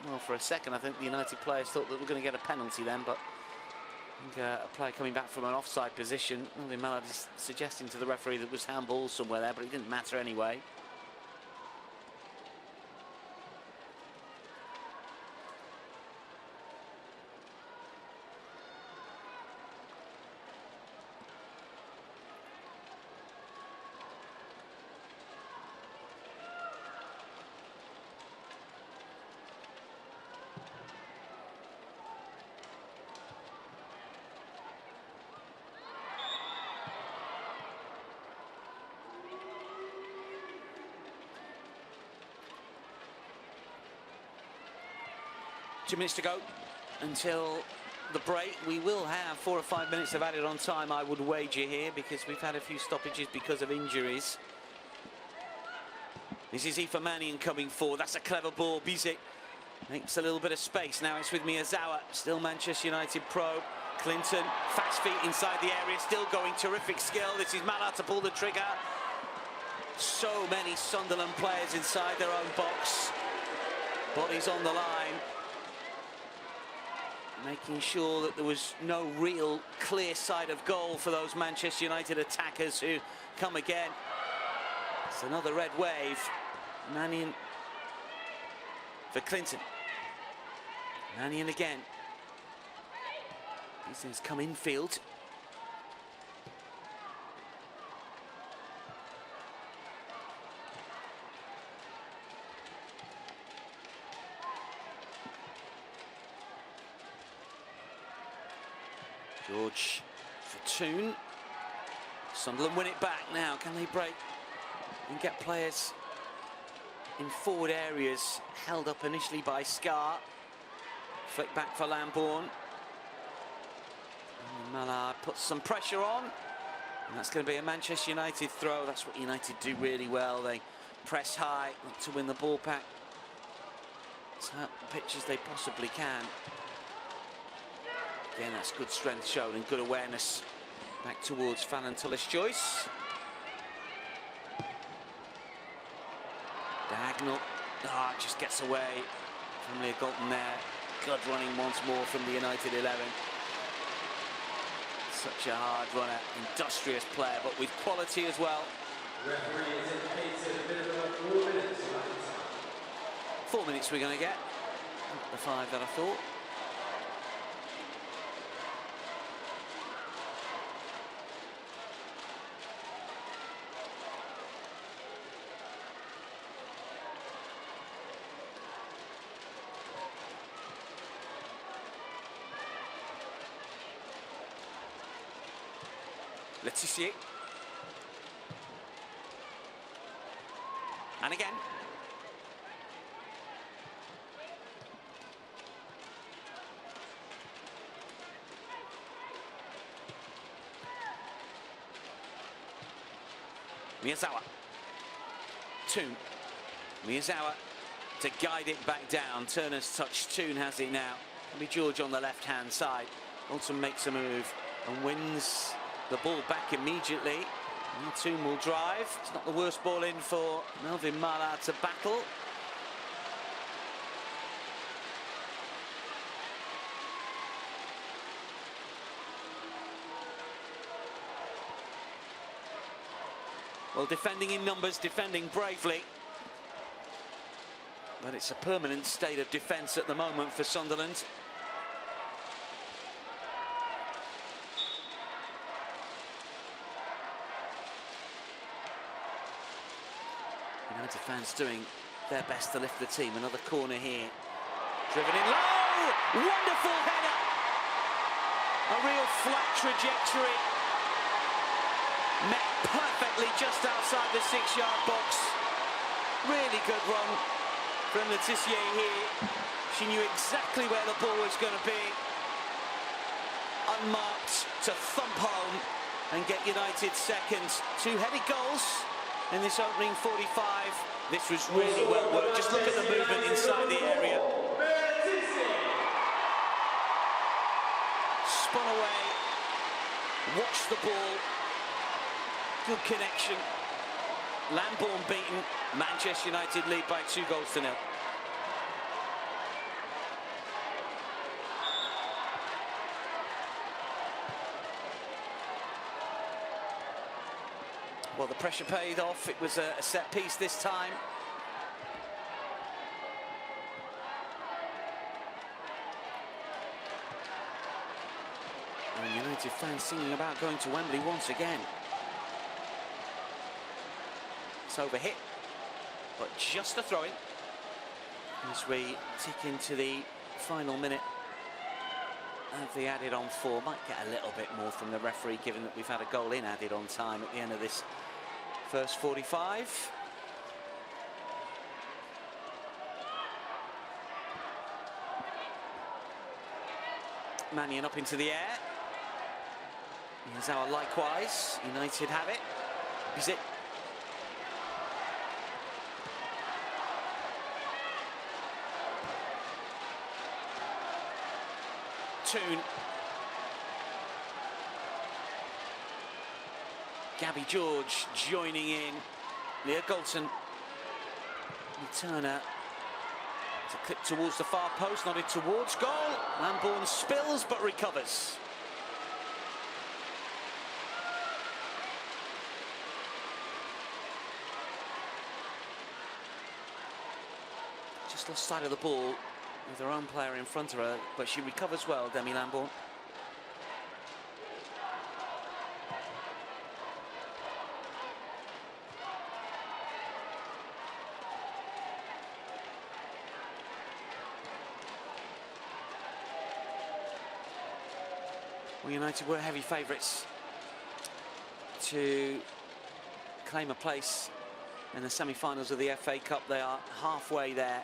Well, for a second, I think the United players thought that we were going to get a penalty then, but I think a player coming back from an offside position. Avi Mallard is suggesting to the referee that it was handball somewhere there, but it didn't matter anyway. Two minutes to go until the break. We will have 4 or 5 minutes of added on time, I would wager here, because we've had a few stoppages because of injuries. This is Aoife Mannion coming forward. That's a clever ball. Bizet makes a little bit of space. Now it's with Miyazawa. Still Manchester United probe. Clinton, fast feet inside the area, still going. Terrific skill. This is Mallard to pull the trigger. So many Sunderland players inside their own box. Bodies on the line. Making sure that there was no real clear sight of goal for those Manchester United attackers who come again. It's another red wave. Mannion for Clinton. Mannion again. These things come infield. George for Toon. Sunderland win it back now. Can they break and get players in forward areas? Held up initially by Scar. Flick back for Lambourne. And Mallard puts some pressure on. And that's going to be a Manchester United throw. That's what United do really well. They press high to win the ball back. As pitch as they possibly can. Again, that's good strength shown and good awareness. Back towards Fallon Tullis-Joyce. Diagonal. Ah, it just gets away from Leah Galton there. Good running once more from the United 11. Such a hard runner, industrious player, but with quality as well. 4 minutes we're going to get. Not the 5 that I thought. Let's see it. And again. Miyazawa. Toon. Miyazawa to guide it back down. Turner's touch. Toon has it now. Maybe George on the left-hand side. Alton makes a move and wins the ball back immediately. Toon will drive. It's not the worst ball in for Melvin Mala to battle. Well, defending in numbers, defending bravely. But it's a permanent state of defence at the moment for Sunderland. United fans doing their best to lift the team. Another corner here. Driven in low! Wonderful header! A real flat trajectory. Met perfectly just outside the 6-yard box. Really good run from Letitia here. She knew exactly where the ball was going to be. Unmarked to thump home and get United second. 2 headed goals in this opening 45. This was really well worked. Just look at the movement inside the area. Spun away. Watch the ball. Good connection. Lambourne beaten. Manchester United lead by 2-0. Well, the pressure paid off. It was a set piece this time. And United fans singing about going to Wembley once again. It's overhit, but just a throw-in as we tick into the final minute of the added-on 4. Might get a little bit more from the referee, given that we've had a goal in added-on time at the end of this first 45. Mannion up into the air. Here's our likewise. United have it. Is it? Toon. Gabby George joining in. Leah Galton. Turner to clip towards the far post, nodded towards goal. Lambourne spills but recovers. Just lost sight of the ball with her own player in front of her, but she recovers well, Demi Lambourne. Well, United were heavy favourites to claim a place in the semi-finals of the FA Cup. They are halfway there.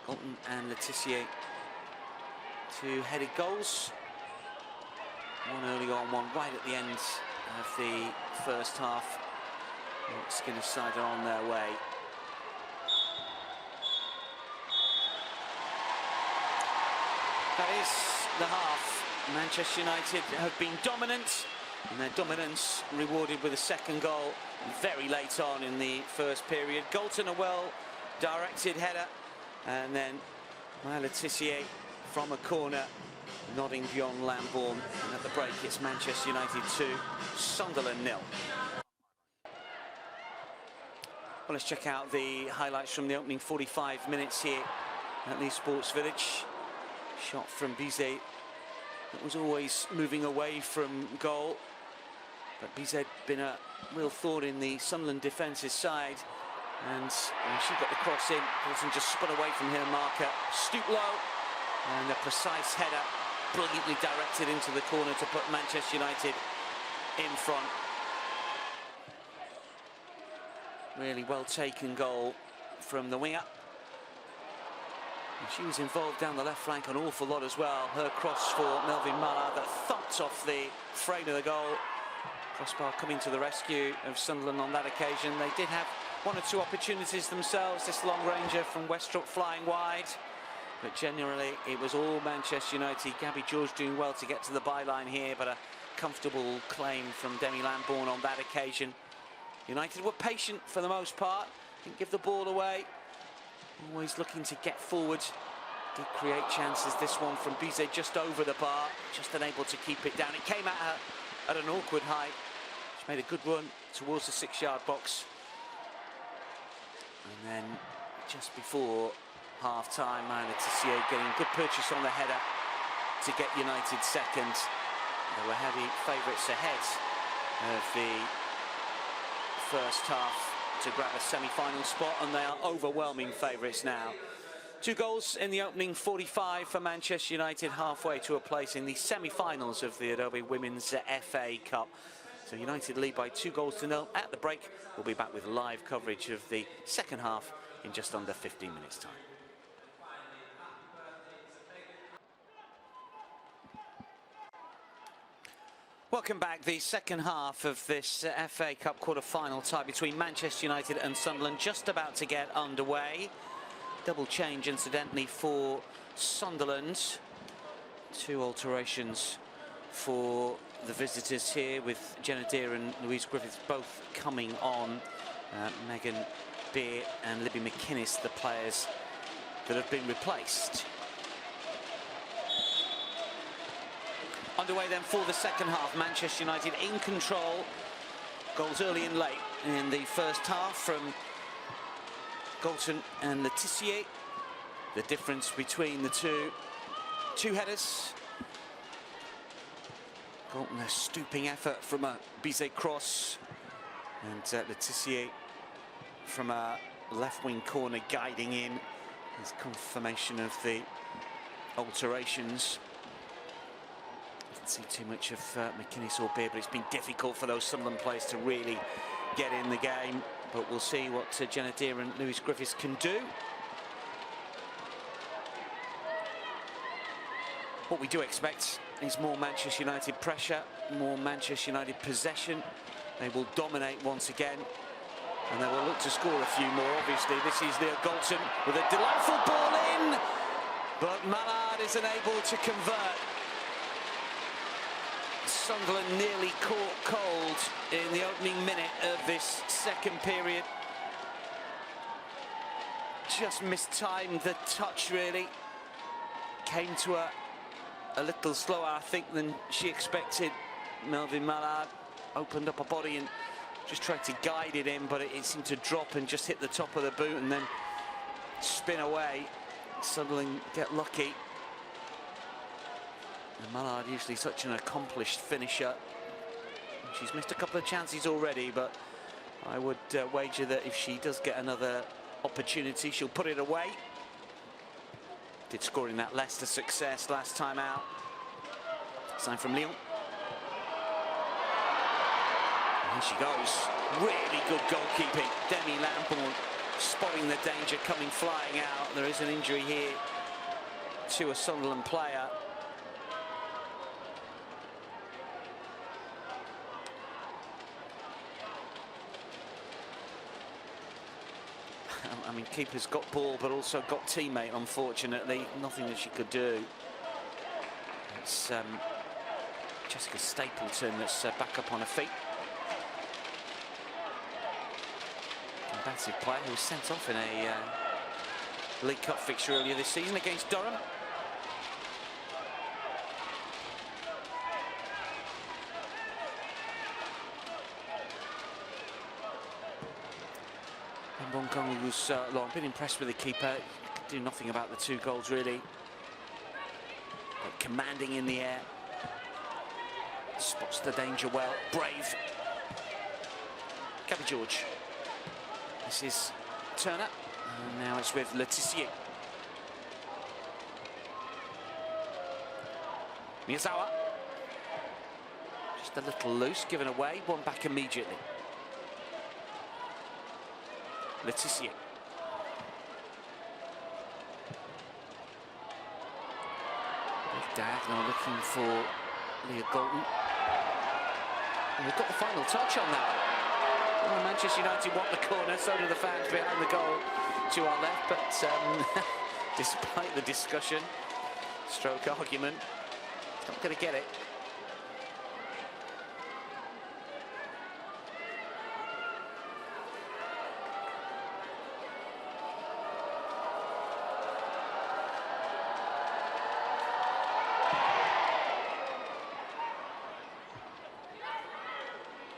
Galton and Letitia, 2 headed goals. One early on, one right at the end of the first half. Skinner's side are on their way. That is the half. Manchester United have been dominant, and their dominance rewarded with a second goal very late on in the first period. Galton, a well-directed header, and then Maya Letitia from a corner, nodding beyond Lambourne. And at the break, it's Manchester United 2, Sunderland 0. Well, let's check out the highlights from the opening 45 minutes here at the Sports Village. Shot from Bizet that was always moving away from goal, but Bizet been a real thorn in the Sunderland defence's side, and she got the cross in. Galton just spun away from her marker, stooped low, and a precise header brilliantly directed into the corner to put Manchester United in front. Really well taken goal from the winger. She was involved down the left flank an awful lot as well. Her cross for Melvin Mala that thumped off the frame of the goal. Crossbar coming to the rescue of Sunderland on that occasion. They did have 1 or 2 opportunities themselves. This long ranger from Westrup flying wide. but generally it was all Manchester United. Gabby George doing well to get to the byline here, but a comfortable claim from Demi Lambourne on that occasion. United were patient for the most part, didn't give the ball away, always looking to get forward. Did create chances, this one from Bizet just over the bar, just unable to keep it down. It came at her at an awkward height. She made a good run towards the 6-yard box. And then just before half-time, Letitia getting a good purchase on the header to get United second. They were heavy favourites ahead of the first half to grab a semi-final spot, and they are overwhelming favourites now. 2 goals in the opening 45 for Manchester United, halfway to a place in the semi-finals of the Adobe Women's FA Cup. So United lead by 2-0 at the break. We'll be back with live coverage of the second half in just under 15 minutes' time. Welcome back. The second half of this FA Cup quarter-final tie between Manchester United and Sunderland just about to get underway. Double change, incidentally, for Sunderland. 2 alterations for the visitors here, with Jenna Deere and Louise Griffiths both coming on. Megan Beer and Libby McInnes, the players that have been replaced. Underway then for the second half. Manchester United in control. Goals early and late in the first half from Galton and Letitia. The difference between the two headers. Galton, a stooping effort from a Bizet cross, and Letitia from a left wing corner guiding in. There's confirmation of the alterations. Didn't see too much of McInnes or Beer, but it's been difficult for those Sunderland players to really get in the game. But we'll see what Jenna Deere and Louise Griffiths can do. What we do expect is more Manchester United pressure, more Manchester United possession. They will dominate once again, and they will look to score a few more. Obviously, this is Leah Galton with a delightful ball in, but Mallard is unable to convert. Sunderland nearly caught cold in the opening minute of this second period. Just mistimed the touch, really. Came to her a little slower, I think, than she expected. Melvin Mallard opened up a body and just tried to guide it in, but it seemed to drop and just hit the top of the boot and then spin away. Sunderland get lucky. And Mallard, usually such an accomplished finisher. She's missed a couple of chances already, but I would wager that if she does get another opportunity, she'll put it away. Did scoring that Leicester success last time out. Sign from Lyon. And here she goes. Really good goalkeeping. Demi Lambourne spotting the danger coming flying out. There is an injury here to a Sunderland player. I mean, keeper's got ball, but also got teammate, unfortunately. Nothing that she could do. It's Jessica Stapleton that's back up on her feet. Combative player who was sent off in a League Cup fixture earlier this season against Durham. Bonkong was long, been impressed with the keeper. Could do nothing about the 2 goals, really. But commanding in the air. Spots the danger well. Brave. Gabby George. This is Turner. And now it's with Letitia. Miyazawa. Just a little loose, given away. One back immediately. Letitia. Diagonal looking for Leah Galton. And we've got the final touch on that. Well, Manchester United want the corner, so do the fans behind the goal to our left, but despite the discussion, stroke argument. He's not going to get it.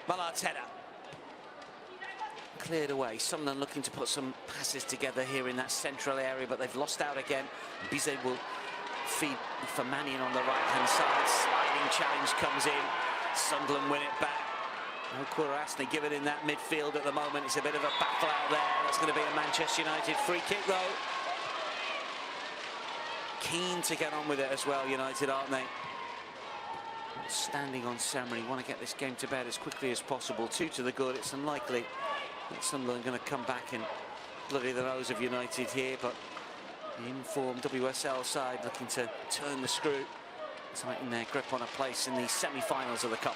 Mallard's header. Cleared away. Sunderland looking to put some passes together here in that central area, but they've lost out again. Bizet will feed for Mannion on the right-hand side. Sliding challenge comes in. Sunderland win it back. No Quirasny give it in that midfield at the moment. It's a bit of a battle out there. That's going to be a Manchester United free kick, though. Keen to get on with it as well, United, aren't they? Standing on ceremony, want to get this game to bed as quickly as possible. 2 to the good. It's unlikely that Sunderland are going to come back and bloody the nose of United here, but the informed WSL side looking to turn the screw, tighten their grip on a place in the semi-finals of the Cup.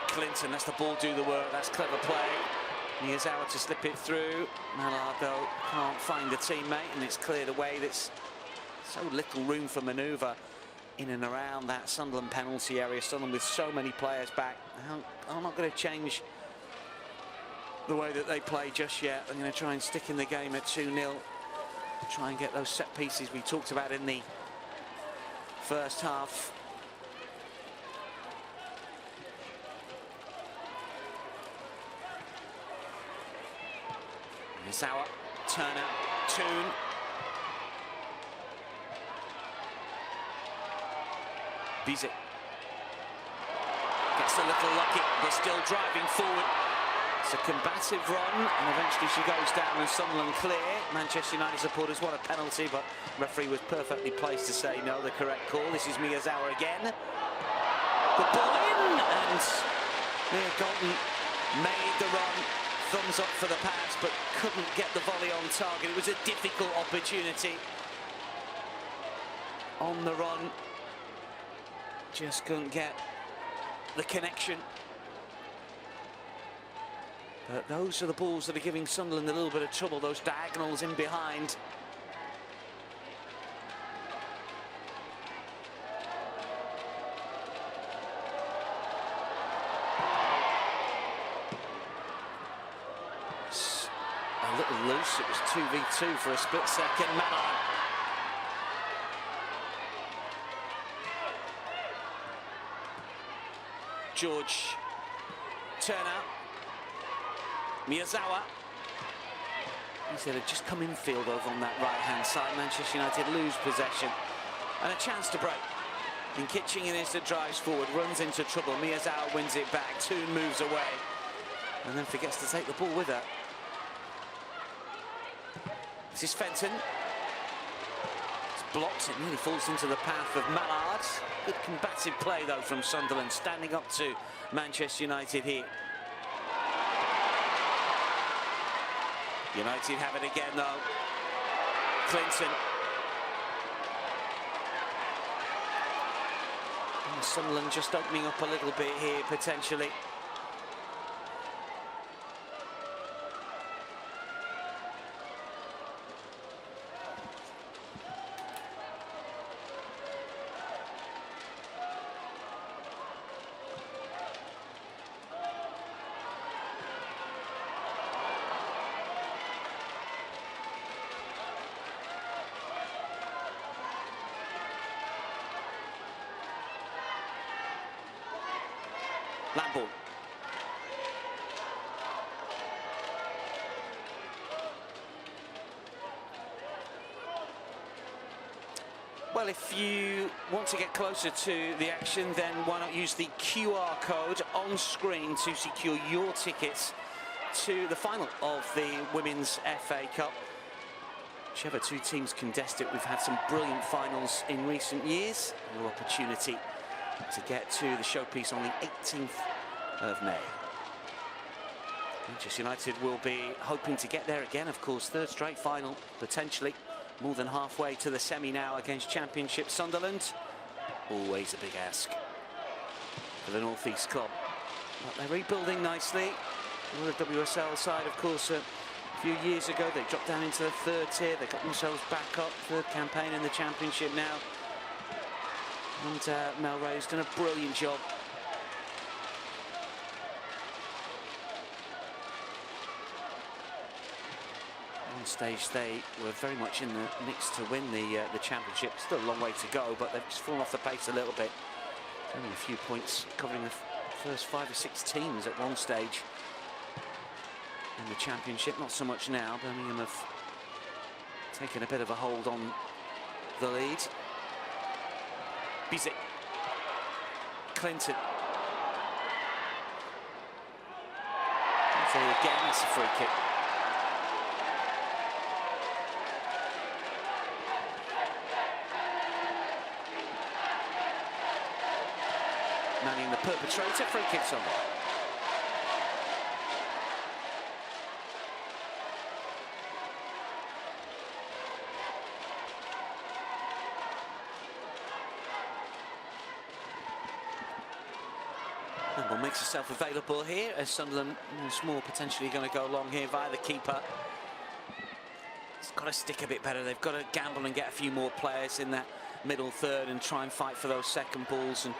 Clinton lets the ball do the work. That's clever play. Miyazawa to slip it through. Mallard, though, can't find a teammate, and it's cleared away. There's so little room for manoeuvre in and around that Sunderland penalty area. Sunderland with so many players back. I'm not going to change the way that they play just yet. I'm going to try and stick in the game at 2-0. Try and get those set pieces we talked about in the first half. Miyazawa, Turner, Toon. Bizet gets a little lucky, but still driving forward. It's a combative run, and eventually she goes down and Sunderland clear. Manchester United supporters want a penalty, but referee was perfectly placed to say no, the correct call. This is Miyazawa again. The ball in, and Mia Galton made the run. Thumbs up for the pass, but couldn't get the volley on target. It was a difficult opportunity. On the run. Just couldn't get the connection. But those are the balls that are giving Sunderland a little bit of trouble, those diagonals in behind. It's a little loose. It was 2v2 for a split second. Mallard. George, Turner, Miyazawa. He said had just come infield over on that right-hand side. Manchester United lose possession and a chance to break. And Kitching in instant drives forward, runs into trouble. Miyazawa wins it back. Toon moves away and then forgets to take the ball with her. This is Fenton. It's blocked. It nearly falls into the path of Mallard. Good combative play, though, from Sunderland, standing up to Manchester United here. United have it again, though. Clinton. And Sunderland just opening up a little bit here, potentially. Lambourne. Well, if you want to get closer to the action, then why not use the QR code on screen to secure your tickets to the final of the Women's FA Cup. Whichever two teams contest it, we've had some brilliant finals in recent years. Your opportunity to get to the showpiece on the 18th of May. Manchester United will be hoping to get there again, of course. Third straight final, potentially. More than halfway to the semi now against Championship Sunderland. Always a big ask for the North East club. But they're rebuilding nicely. The WSL side, of course, few years ago. They dropped down into the third tier. They got themselves back up for the campaign in the Championship now. And Mel Ray's done a brilliant job. On stage, they were very much in the mix to win the Championship. Still a long way to go, but they've just fallen off the pace a little bit. Only a few points covering the first 5 or 6 teams at one stage in the Championship. Not so much now. Birmingham have taken a bit of a hold on the lead. Bizet, Clinton. Again, that's a free kick. Manning, the perpetrator, free kicks on. Handball makes herself available here as Sunderland once more potentially going to go long here via the keeper. It's got to stick a bit better. They've got to gamble and get a few more players in that middle third and try and fight for those second balls and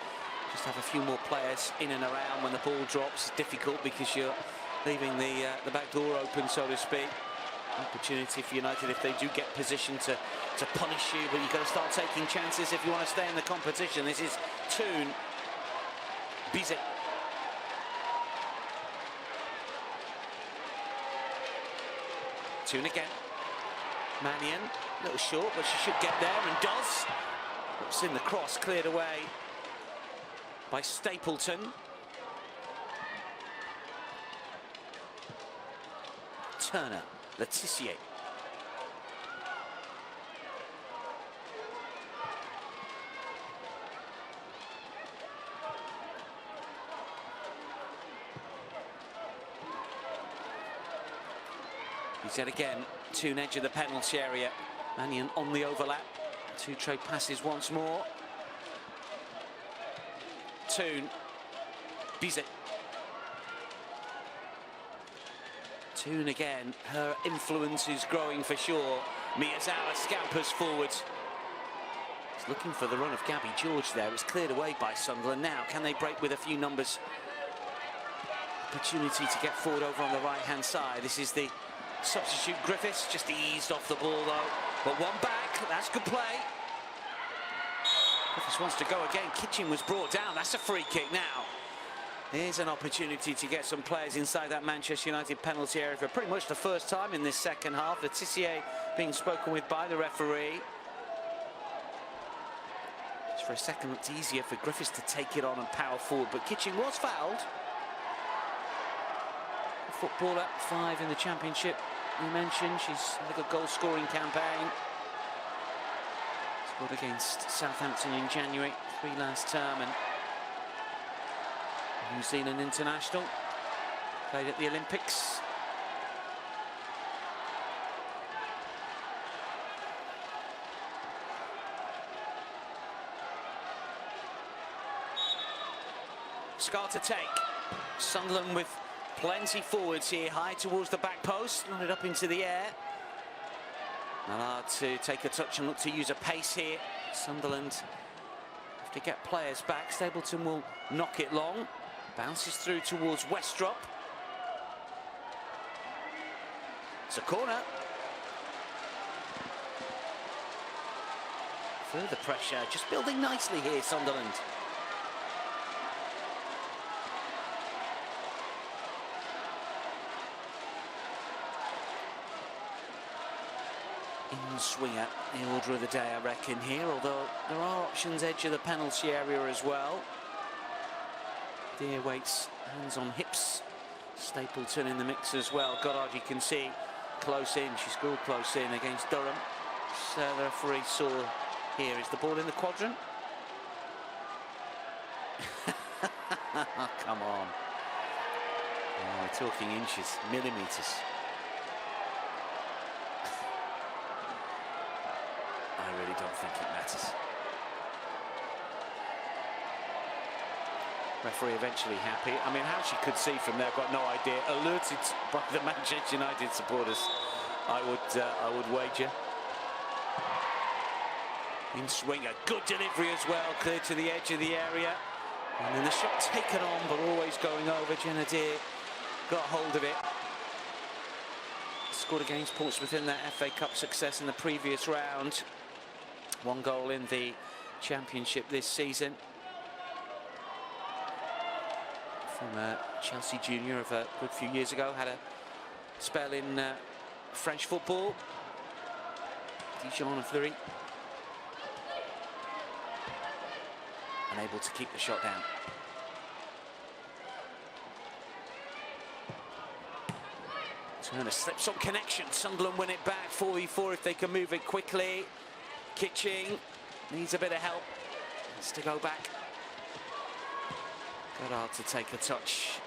just have a few more players in and around when the ball drops. It's difficult because you're leaving the back door open, so to speak. Opportunity for United if they do get position to punish you, but you've got to start taking chances if you want to stay in the competition. This is Toon. Bizet. Toon again. Mannion, a little short, but she should get there and does. It's in the cross, cleared away by Stapleton. Turner, Letitia. He's yet again, Toon edge of the penalty area. Mannion on the overlap. 2 trade passes once more. Toon, Bizet. Toon again, her influence is growing for sure. Miyazawa scampers forward. He's looking for the run of Gabby George there. It's cleared away by Sunderland now. Can they break with a few numbers? Opportunity to get forward over on the right-hand side. This is the substitute Griffiths, just eased off the ball though. But one back, that's good play. Griffiths wants to go again. Kitchen was brought down. That's a free kick now. Here's an opportunity to get some players inside that Manchester United penalty area for pretty much the first time in this second half. Letitia being spoken with by the referee. Just for a second looked easier for Griffiths to take it on and power forward, but Kitchen was fouled. A footballer, 5 in the Championship. You mentioned she's had a goal-scoring campaign. Scored against Southampton in January, 3 last term, and New Zealand international. Played at the Olympics. Scar to take. Sunderland with plenty forwards here, high towards the back post, nodded up into the air. Allowed to take a touch and look to use a pace here. Sunderland have to get players back. Stapleton will knock it long. Bounces through towards Westrop. It's a corner. Further pressure, just building nicely here, Sunderland. In-swinger, the order of the day, I reckon, here, although there are options edge of the penalty area as well. Deer waits, hands on hips. Stapleton in the mix as well. Goddard, you can see, close in. She scored close in against Durham. So the referee saw here. Is the ball in the quadrant? Oh, come on. Oh, we're talking inches, millimetres. I really don't think it matters. Referee eventually happy. I mean, how she could see from there, I've got no idea. Alerted by the Manchester United supporters, I would wager. In swing, a good delivery as well, clear to the edge of the area. And then the shot taken on, but always going over. Jennadir got hold of it. Scored against Portsmouth in that FA Cup success in the previous round. 1 goal in the Championship this season. From Chelsea Junior of a good few years ago. Had a spell in French football. Dijon and Fleury. Unable to keep the shot down. Turner slips on connection. Sunderland win it back. 4v4 if they can move it quickly. Kitching needs a bit of help. Needs to go back. Goddard to take a touch.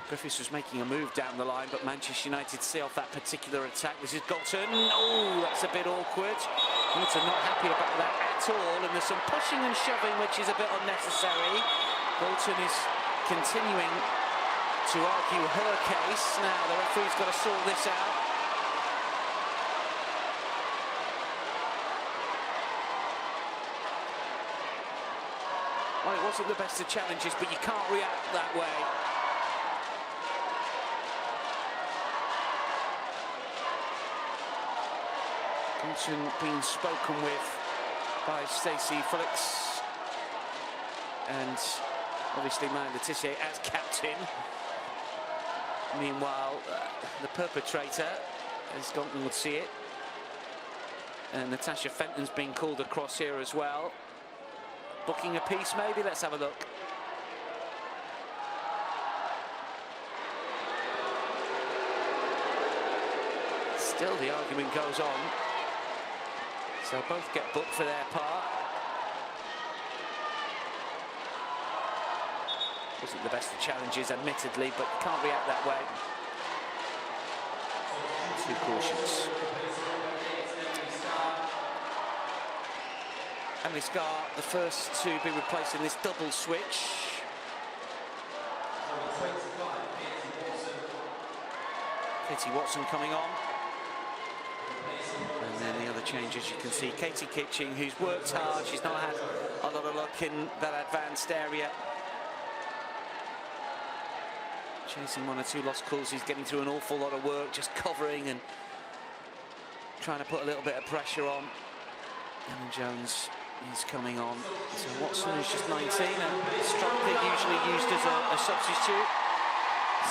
Griffiths was making a move down the line, but Manchester United see off that particular attack. This is Galton. Oh, that's a bit awkward. Galton not happy about that at all, and there's some pushing and shoving, which is a bit unnecessary. Galton is continuing to argue her case. Now the referee's got to sort this out. Well, it wasn't the best of challenges, but you can't react that way. Galton being spoken with by Stacey Felix, and obviously Marie Le Tissier as captain. Meanwhile, the perpetrator has gone and would see it. And Natasha Fenton's been called across here as well. Booking a piece, maybe? Let's have a look. Still, the argument goes on. So both get booked for their part. Wasn't the best of challenges, admittedly, but you can't react that way. 2 cautions. Emily Scar, the first to be replaced in this double switch. Katie Watson coming on. And then the other changes you can see. Katie Kitching, who's worked hard. She's not had a lot of luck in that advanced area. Chasing 1 or 2 lost calls. He's getting through an awful lot of work, just covering and trying to put a little bit of pressure on. Ellen Jones is coming on. So Watson is just 19, a striker usually used as a substitute.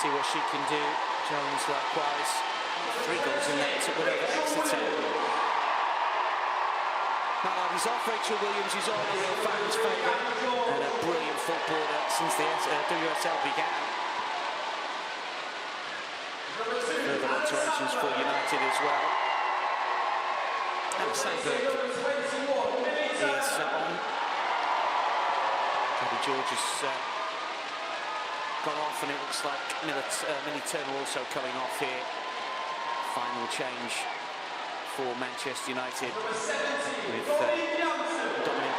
See what she can do. Jones likewise. 3 goals in that to win over Exeter. Now he's off. Rachel Williams, who's on a real fan's favourite and a brilliant footballer since the WSL began. Further alterations for United as well. And Sandberg is on. Gabby George has gone off, and it looks like Millie Turner also coming off here. Final change for Manchester United with Dominic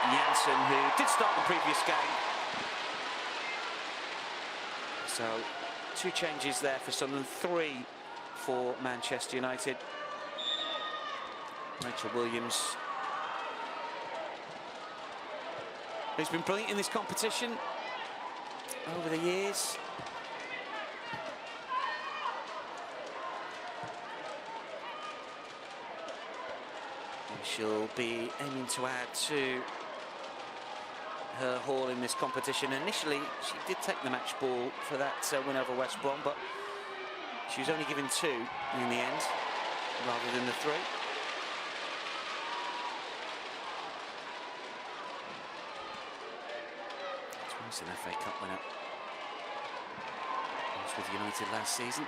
Janssen, who did start the previous game. So 2 changes there for Sunderland, 3 for Manchester United. Rachel Williams, who's been brilliant in this competition over the years. And she'll be aiming to add to her haul in this competition. Initially, she did take the match ball for that win over West Brom, but she was only given 2 in the end, rather than the 3. Twice an FA Cup winner. Was with United last season.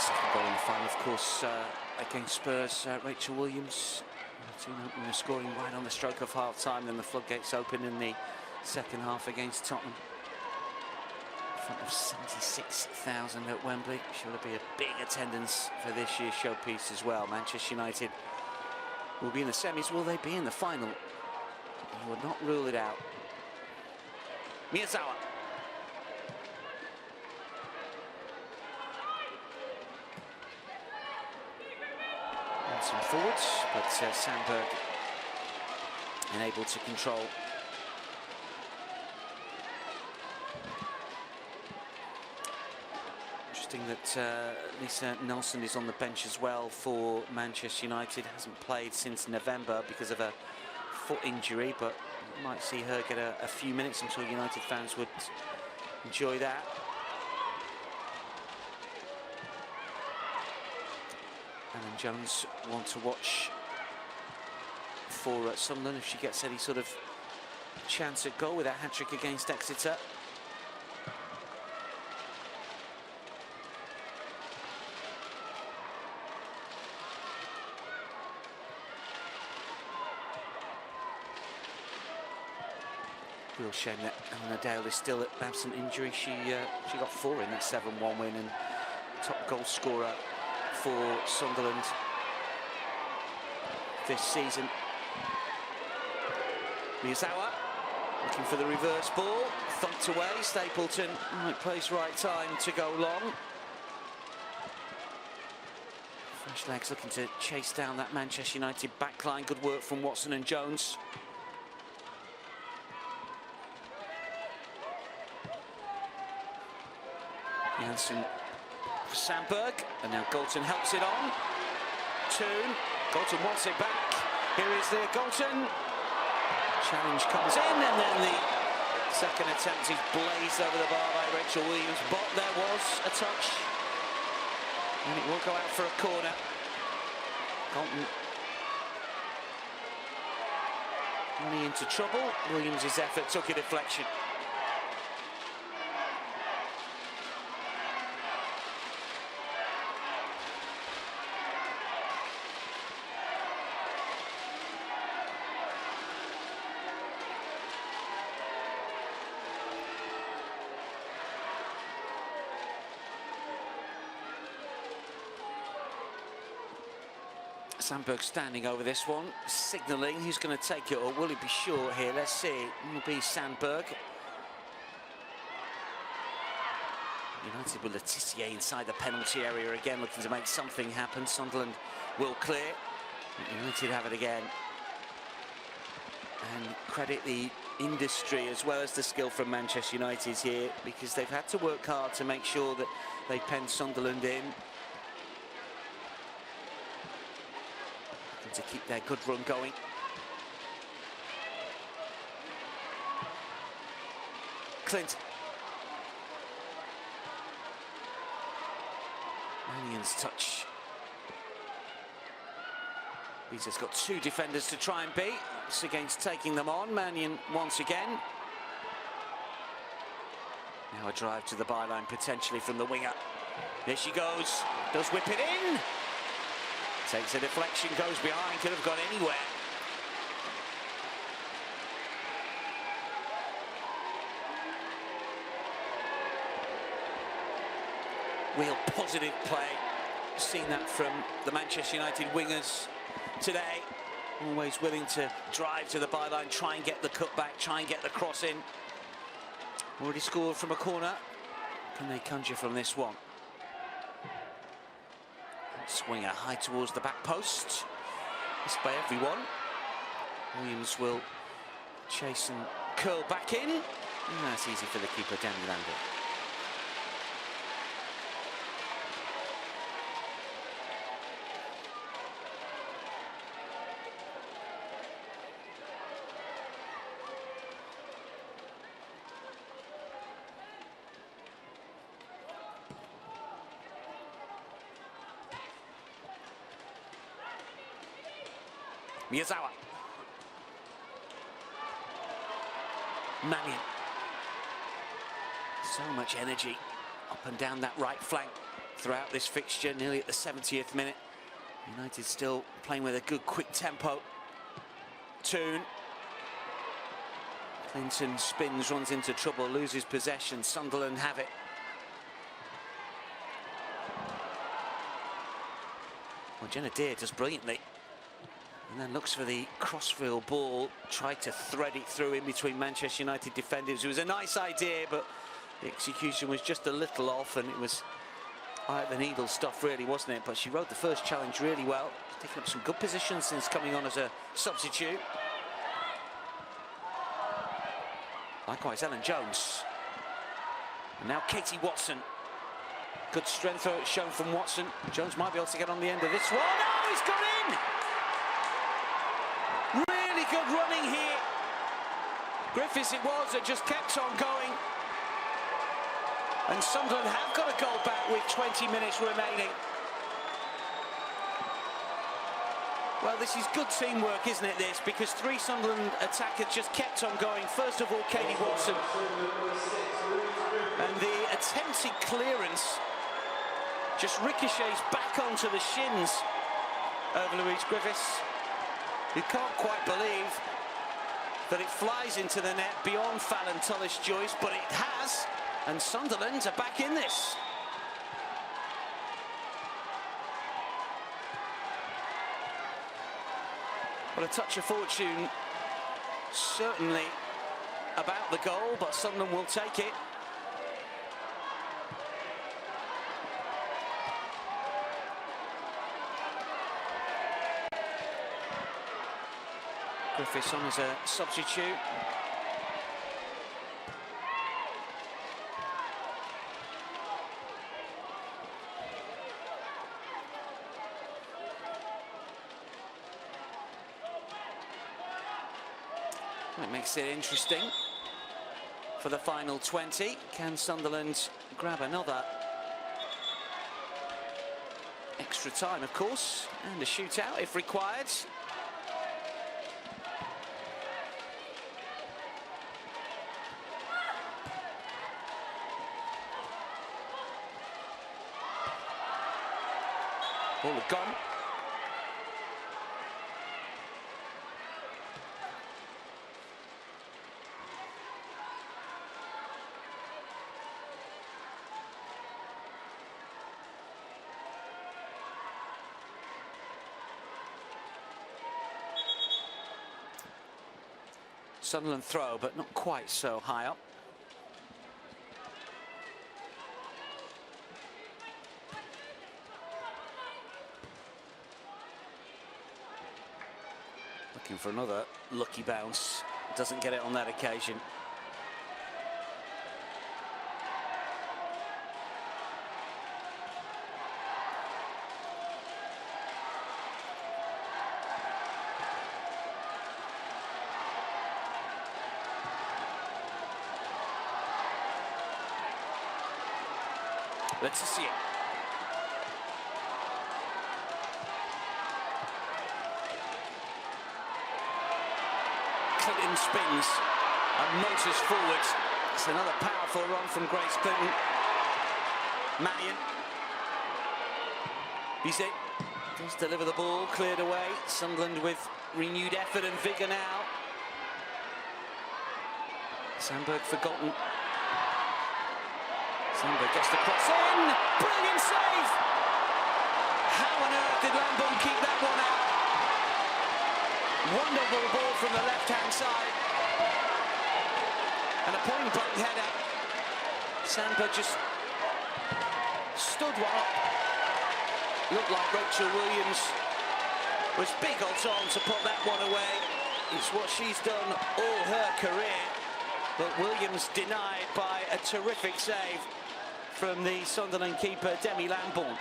Second goal in the final, of course, against Spurs. Rachel Williams, team opening the scoring right on the stroke of half-time. Then the floodgates open in the second half against Tottenham. In front of 76,000 at Wembley. Sure to be a big attendance for this year's showpiece as well. Manchester United will be in the semis. Will they be in the final? You would not rule it out. Miyazawa. And some forwards, but Sandberg unable to control. Interesting that Lisa Nelson is on the bench as well for Manchester United. Hasn't played since November because of a foot injury, but might see her get a few minutes. I'm sure United fans would enjoy that. And then Jones want to watch for Sunderland if she gets any sort of chance at goal with that hat-trick against Exeter. Real shame that Eleanor Dale is still at absent injury. She got 4 in that 7-1 win and top goal scorer for Sunderland this season. Miyazawa looking for the reverse ball, thumped away. Stapleton, right place, right time to go long. Fresh legs looking to chase down that Manchester United backline. Good work from Watson and Jones. Janssen for Sandberg, and now Galton helps it on. Toon, Galton wants it back. Here is the Galton. Challenge comes in, and then the second attempt is blazed over the bar by Rachel Williams, but there was a touch, and it will go out for a corner. Galton running into trouble. Williams' effort took a deflection. Sandberg standing over this one, signalling who's going to take it, or will he be short here? Let's see. It will be Sandberg. United with Letitia inside the penalty area again, looking to make something happen. Sunderland will clear. United have it again. And credit the industry as well as the skill from Manchester United here, because they've had to work hard to make sure that they pen Sunderland in, to keep their good run going. Clint. Mannion's touch. He's just got 2 defenders to try and beat. It's against taking them on. Mannion once again. Now a drive to the byline, potentially from the winger. There she goes. Does whip it in. Takes a deflection, goes behind, could have gone anywhere. Real positive play. Seen that from the Manchester United wingers today. Always willing to drive to the byline, try and get the cutback, try and get the cross in. Already scored from a corner. Can they conjure from this one? Swinger high towards the back post. Missed by everyone. Williams will chase and curl back in. And that's easy for the keeper, Danny Lander. Miyazawa. Mannion. So much energy up and down that right flank. throughout this fixture, nearly at the 70th minute. United still playing with a good quick tempo. Toon. Clinton spins, runs into trouble, loses possession. Sunderland have it. Well, Jenna Deere does brilliantly. And then looks for the crossfield ball, tried to thread it through in between Manchester United defenders. It was a nice idea, but the execution was just a little off, and it was eye at the needle stuff, really, wasn't it? But she rode the first challenge really well. She's taken up some good positions since coming on as a substitute. Likewise, Ellen Jones. And now Katie Watson. Good strength shown from Watson. Jones might be able to get on the end of this one. Oh, he's got in! Really good running here. Griffiths it was that just kept on going. And Sunderland have got a goal back with 20 minutes remaining. Well, this is good teamwork, isn't it, this? Because three Sunderland attackers just kept on going. First of all, Katie Watson. And the attempted clearance just ricochets back onto the shins of Louise Griffiths. You can't quite believe that it flies into the net beyond Fallon Tullis-Joyce, but it has, and Sunderland are back in this. Well, a touch of fortune certainly about the goal, but Sunderland will take it. Griffiths on as a substitute. It makes it interesting for the final 20. Can Sunderland grab another? Extra time, of course, and a shootout if required. Ball gone. Sunderland throw, but not quite so high up. Looking for another lucky bounce. Doesn't get it on that occasion. Let's see it. Clinton spins and motors forward. It's another powerful run from Grace Clinton. Mannion. He's in. Does deliver the ball, cleared away. Sunderland with renewed effort and vigour now. Sandberg forgotten. Sandberg gets the cross in. Brilliant save! How on earth did Lambourne keep that one out? Wonderful ball from the left-hand side. And a point-blank header. Sandberg just stood one up. Looked like Rachel Williams was big on time to put that one away. It's what she's done all her career. But Williams denied by a terrific save from the Sunderland keeper, Demi Lambourne.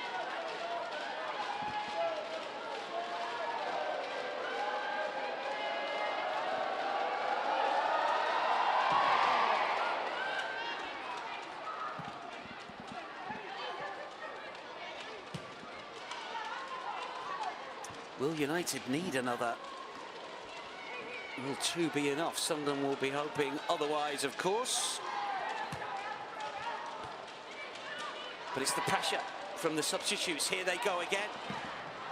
Will United need another? Will two be enough? Sunderland will be hoping otherwise, of course. But it's the pressure from the substitutes. Here they go again.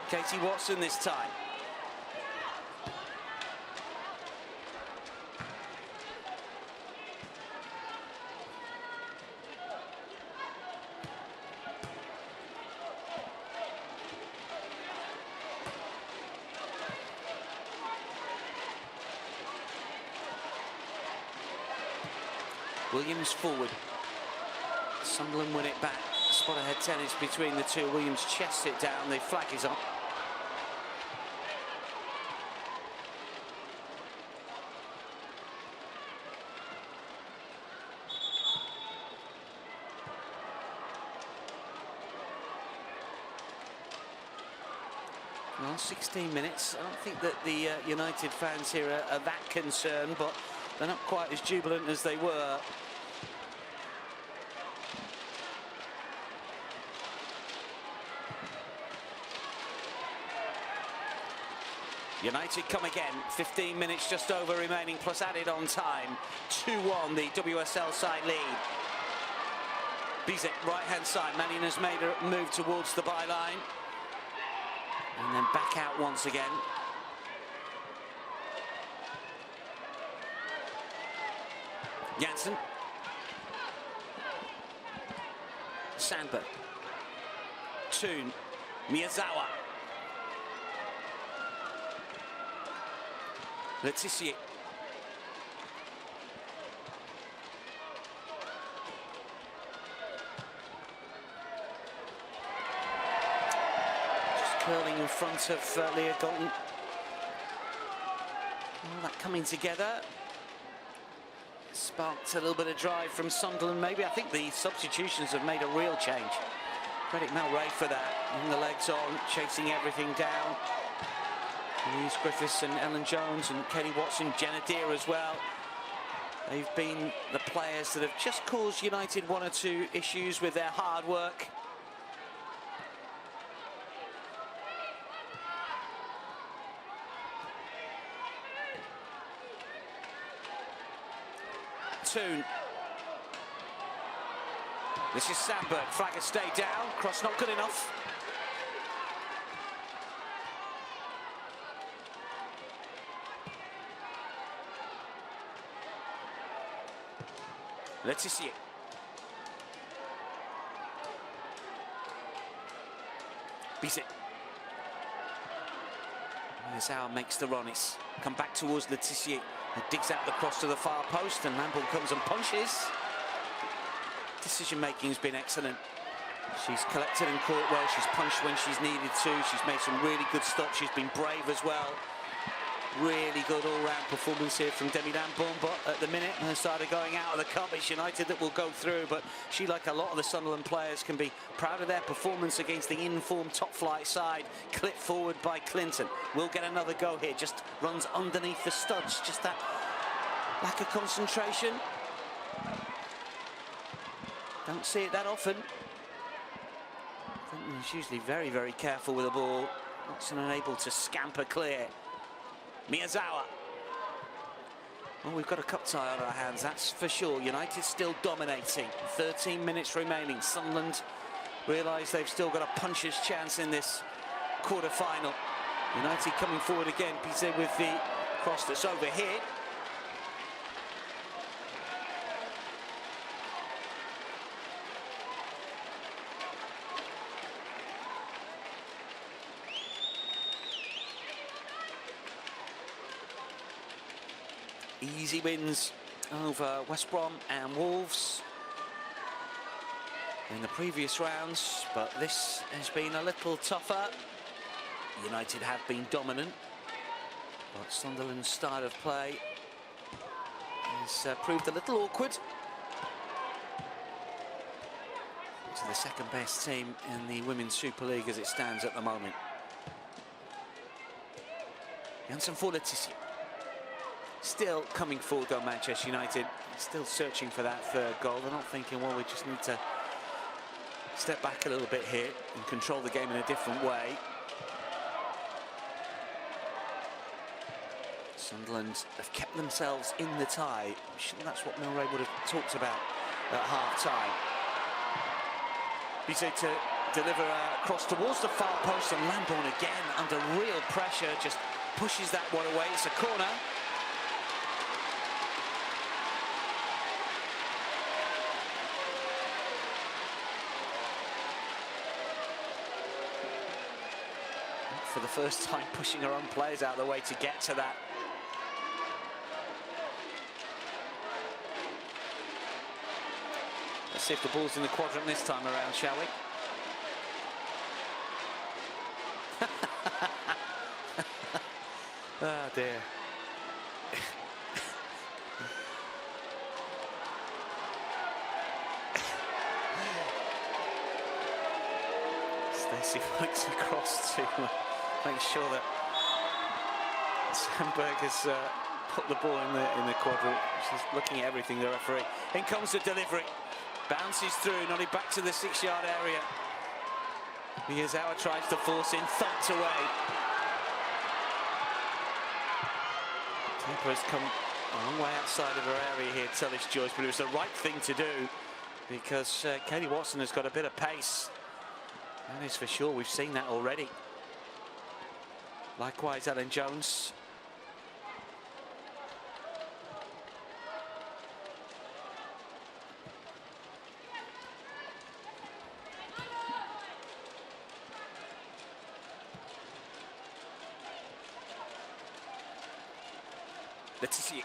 Katie Watson this time. Williams forward. Sunderland win it back. Spot ahead tennis between the two. Williams chests it down. The flag is up. Well, 16 minutes. I don't think that the United fans here are that concerned, but they're not quite as jubilant as they were. United come again. 15 minutes just over remaining, plus added on time. 2-1, the WSL side lead. Bizet, right-hand side. Mannion has made a move towards the byline. And then back out once again. Janssen. Sandberg. Toon. Miyazawa. Letitia. Just curling in front of Leah Galton. All that coming together. Sparked a little bit of drive from Sunderland maybe. I think the substitutions have made a real change. Credit Mel Ray for that. And the legs on, chasing everything down. Louise Griffiths and Ellen Jones and Katie Watson, Jenna Deere as well. They've been the players that have just caused United one or two issues with their hard work. Toon. This is Sandberg. Flag has stayed down. Cross not good enough. Letitia. Bizet. Miyazawa makes the run. It's come back towards Letitia. He digs out the cross to the far post, and Lambourne comes and punches. Decision-making has been excellent. She's collected and caught well. She's punched when she's needed to. She's made some really good stops. She's been brave as well. Really good all-round performance here from Demi Lambourne, but at the minute her side are going out of the cup. It's United that will go through, but she, like a lot of the Sunderland players, can be proud of their performance against the in-form top-flight side. Clipped forward by Clinton. Will get another go here. Just runs underneath the studs. Just that lack of concentration. Don't see it that often. She's usually very, very careful with the ball. Watson unable to scamper clear. Miyazawa. Well, we've got a cup tie on our hands, that's for sure. United still dominating. 13 minutes remaining. Sunderland realise they've still got a puncher's chance in this quarter-final. United coming forward again. Bizet with the cross that's over here. Easy wins over West Brom and Wolves in the previous rounds, but this has been a little tougher. United have been dominant, but Sunderland's style of play has proved a little awkward. To the second best team in the Women's Super League as it stands at the moment. Janssen for Letitia. Still coming forward though, Manchester United. Still searching for that third goal. They're not thinking, well, we just need to step back a little bit here and control the game in a different way. Sunderland have kept themselves in the tie. I'm sure that's what Mel Ray would have talked about at half-time. Bizet to deliver across towards the far post, and Lambourne again under real pressure, just pushes that one away. It's a corner. For the first time, pushing her own players out of the way to get to that. Let's see if the ball's in the quadrant this time around, shall we? Oh dear. Stacey works across to make sure that Sandberg has put the ball in the quadrant. She's looking at everything, the referee. In comes the delivery. Bounces through, Nolly back to the 6-yard area. Miyazawa tries to force in, thumped away. Temper has come a long way outside of her area here, Tullis Joyce, but it was the right thing to do because Katie Watson has got a bit of pace. That is for sure, we've seen that already. Likewise, Ellen Jones. Let's see it.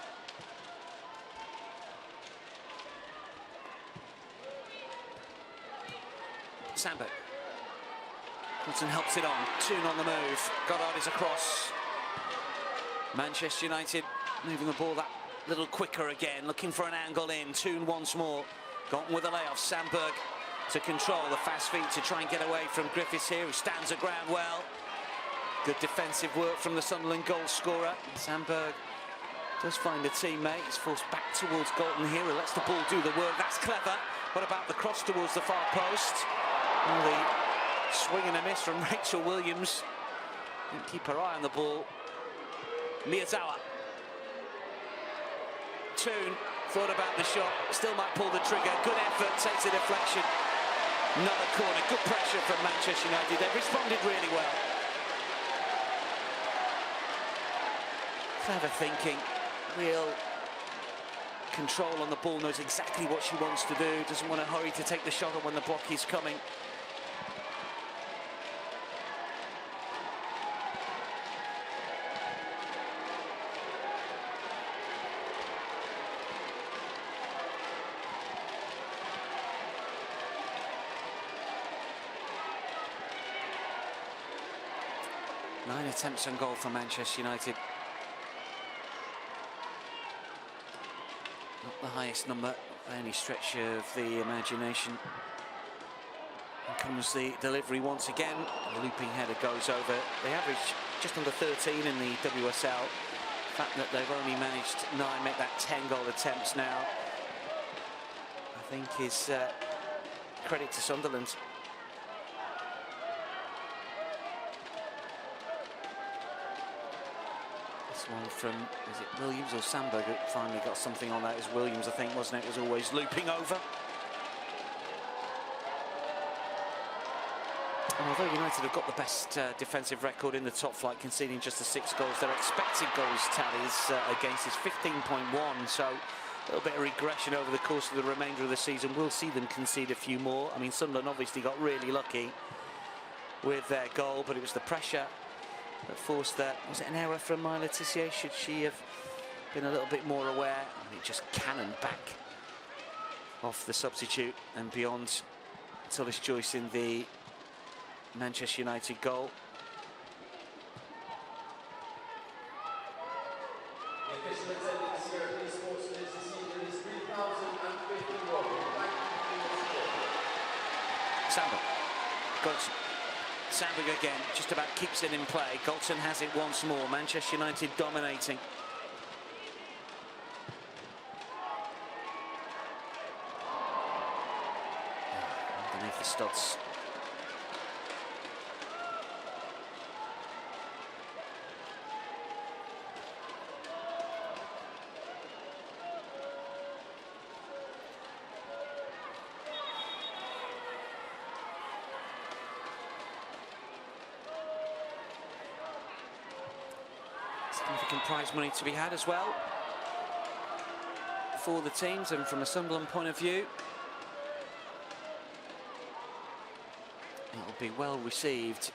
Sandberg. Wilson helps it on. Toon on the move. Goddard is across. Manchester United moving the ball that little quicker again, looking for an angle in. Toon once more. Got with a layoff. Sandberg to control the fast feet to try and get away from Griffiths here, who stands her ground well. Good defensive work from the Sunderland goal scorer. Sandberg does find a teammate. He's forced back towards Galton here, who lets the ball do the work. That's clever. What about the cross towards the far post? Well, the swing and a miss from Rachel Williams. Didn't keep her eye on the ball. Miyazawa. Toon thought about the shot, still might pull the trigger. Good effort, takes a deflection. Another corner, good pressure from Manchester United. They've responded really well. Clever thinking, real control on the ball, knows exactly what she wants to do, doesn't want to hurry to take the shot on when the block is coming. Nine attempts on goal for Manchester United. Not the highest number by any stretch of the imagination. Here comes the delivery once again. The looping header goes over. They average just under 13 in the WSL. The fact that they've only managed 9, make that 10 goal attempts now, I think is credit to Sunderland. One from, is it Williams or Sandberg who finally got something on that? It was Williams, I think, wasn't it? It was always looping over. And although United have got the best defensive record in the top flight, conceding just the 6 goals, their expected goals tallies against is 15.1, so a little bit of regression over the course of the remainder of the season. We'll see them concede a few more. I mean, Sunderland obviously got really lucky with their goal, but it was the pressure that forced that. Was it an error from Myla Tissier? Should she have been a little bit more aware? And it just cannoned back off the substitute and beyond Tullis Joyce in the Manchester United goal. Sandberg. Godson. Sandberg again, just about keeps it in play. Galton has it once more. Manchester United dominating. Underneath the studs. Significant prize money to be had as well for the teams, and from a Sunderland point of view, it'll be well received.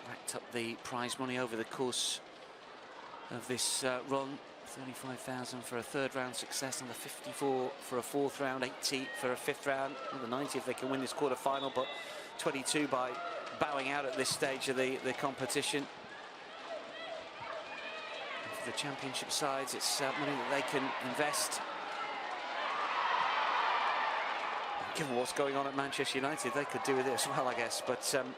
Racked up the prize money over the course of this run. 35,000 for a third round success, and the 54 for a fourth round, 80 for a fifth round, and the 90 if they can win this quarter final, but 22 by bowing out at this stage of the competition. And for the championship sides, it's money that they can invest. Given what's going on at Manchester United, they could do with it as well, I guess, but certainly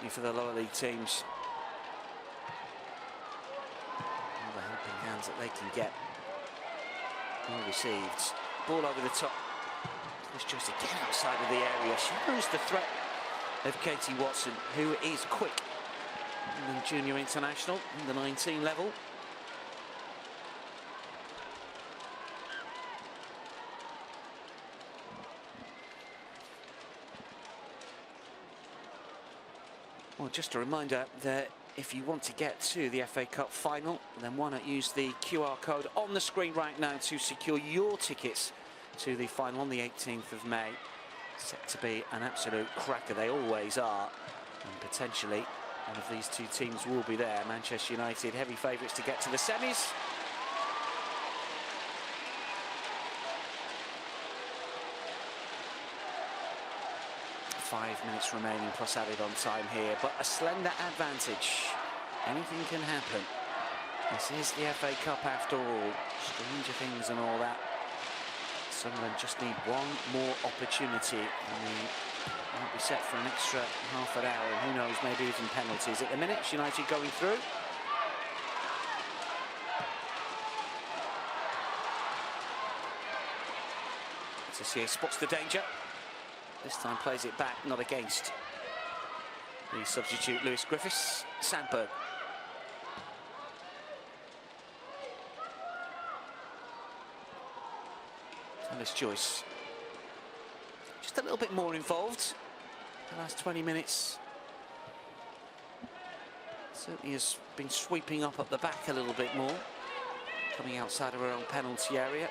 for the lower league teams, all the helping hands that they can get, well received. Ball over the top. This just to get outside of the area. She knows the threat of Katie Watson, who is quick in the junior international, in the 19 level. Well, just a reminder that if you want to get to the FA Cup final, then why not use the QR code on the screen right now to secure your tickets to the final on the 18th of May. Set to be an absolute cracker, they always are, and potentially one of these two teams will be there. Manchester United, heavy favourites to get to the semis. Five minutes remaining plus added on time here, but a slender advantage. Anything can happen. This is the FA Cup after all. Stranger things and all that. Sunderland just need one more opportunity, and they might be set for an extra half an hour, and who knows, maybe even penalties. At the minute, United going through. Cecilia spots the danger. This time plays it back, not against the substitute Lewis Griffiths. Sandberg. Thomas Joyce. Just a little bit more involved. The last 20 minutes. Certainly has been sweeping up at the back a little bit more. Coming outside of her own penalty area.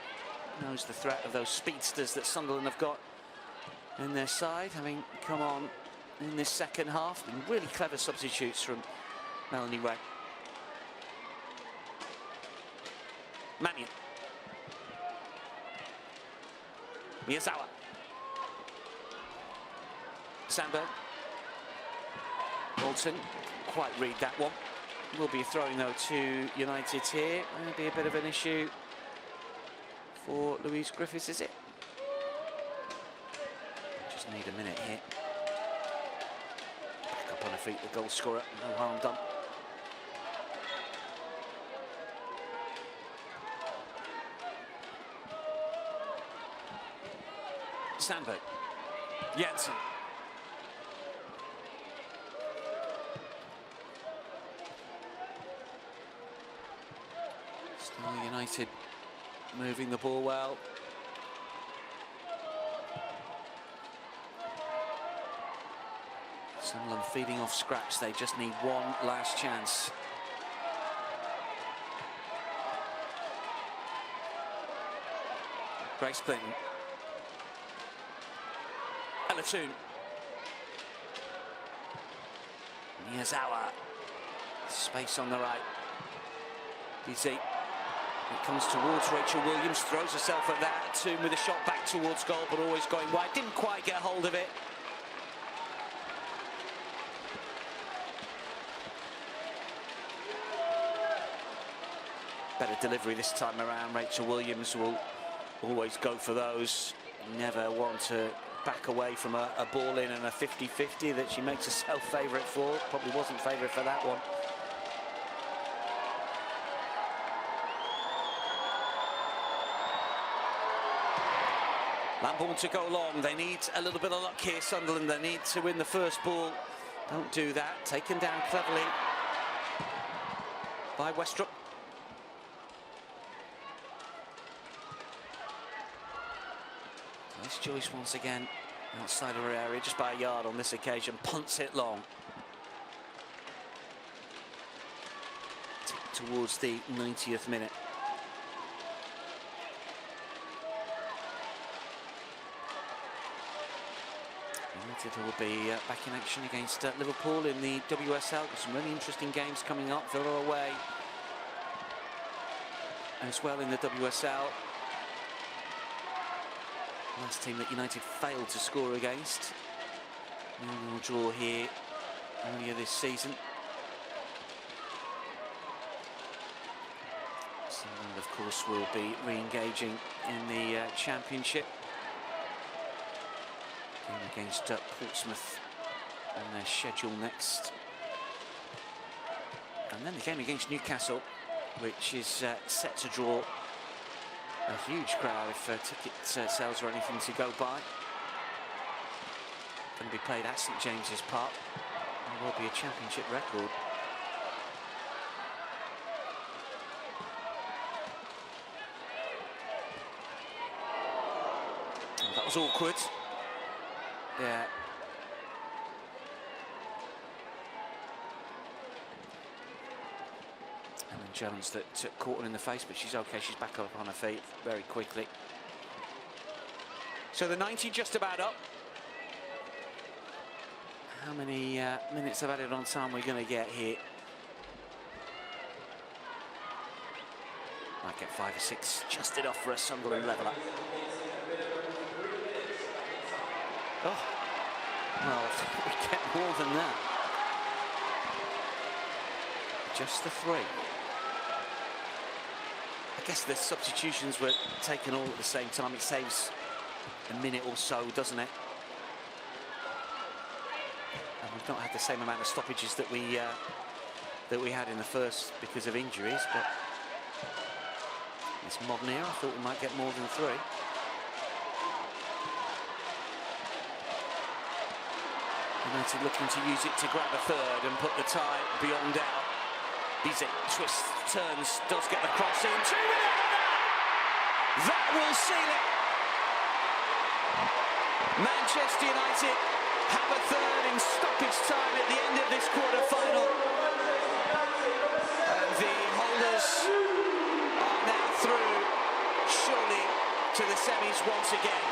Knows the threat of those speedsters that Sunderland have got in their side, having come on in this second half. Been really clever substitutes from Melanie Ray. Mannion. Miyazawa. Sandberg. Bolton. Quite read that one. Will be throwing though to United here. Maybe a bit of an issue for Louise Griffiths, is it? Just need a minute here. Back up on her feet, the goal scorer. No harm done. Sandberg. Jensen. Still United moving the ball well. Sunderland feeding off scraps. They just need one last chance. Grace Clinton. Elatoon. Miyazawa. Space on the right. Easy. It comes towards Rachel Williams, throws herself at that. Toon with a shot back towards goal, but always going wide. Didn't quite get hold of it. Better delivery this time around. Rachel Williams will always go for those. Never want to back away from a ball in and a 50-50 that she makes herself favourite for. Probably wasn't favourite for that one. Lambourne to go long. They need a little bit of luck here, Sunderland. They need to win the first ball. Don't do that. Taken down cleverly by Westrup. It's Joyce once again outside of her area, just by a yard on this occasion. Punts it long. towards the 90th minute. United will be back in action against Liverpool in the WSL. Got some really interesting games coming up. Villa away as well in the WSL. Last team that United failed to score against. 0-0 draw here earlier this season. Sunderland, of course, will be re-engaging in the Championship. Game against Portsmouth on their schedule next. And then the game against Newcastle, which is set to draw a huge crowd if ticket sales are anything to go by. Going to be played at St James's Park. It will be a Championship record. Oh, that was awkward. Yeah. Ellen Jones that caught her in the face, but she's okay. She's back up on her feet very quickly. So the 90 just about up. How many minutes of added on time we're going to get here? Might get 5 or 6, just enough for a Sunderland leveller. Oh, well, we get more than that. Just the 3. I guess the substitutions were taken all at the same time. It saves a minute or so, doesn't it? And we've not had the same amount of stoppages that we had in the first because of injuries, but this modern era, I thought we might get more than 3. United looking to use it to grab a third and put the tie beyond doubt. Bizet twists, turns, does get the cross in. 2 minutes! That will seal it. Manchester United have a third in stoppage time at the end of this quarter-final. And the holders are now through, surely, to the semis once again.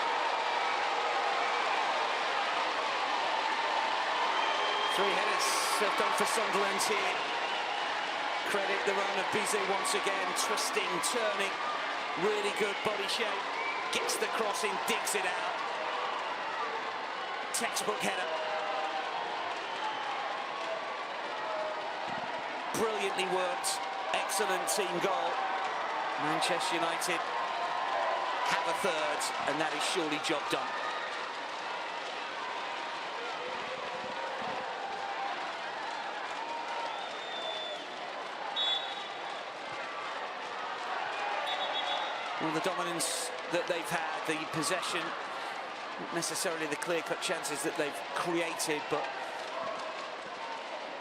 3 headers served on for Sunderland here. Credit the run of Bizet once again, twisting, turning, really good body shape. Gets the cross in, digs it out. Textbook header. Brilliantly worked, excellent team goal. Manchester United have a third, and that is surely job done. Well, the dominance that they've had, the possession, not necessarily the clear-cut chances that they've created, but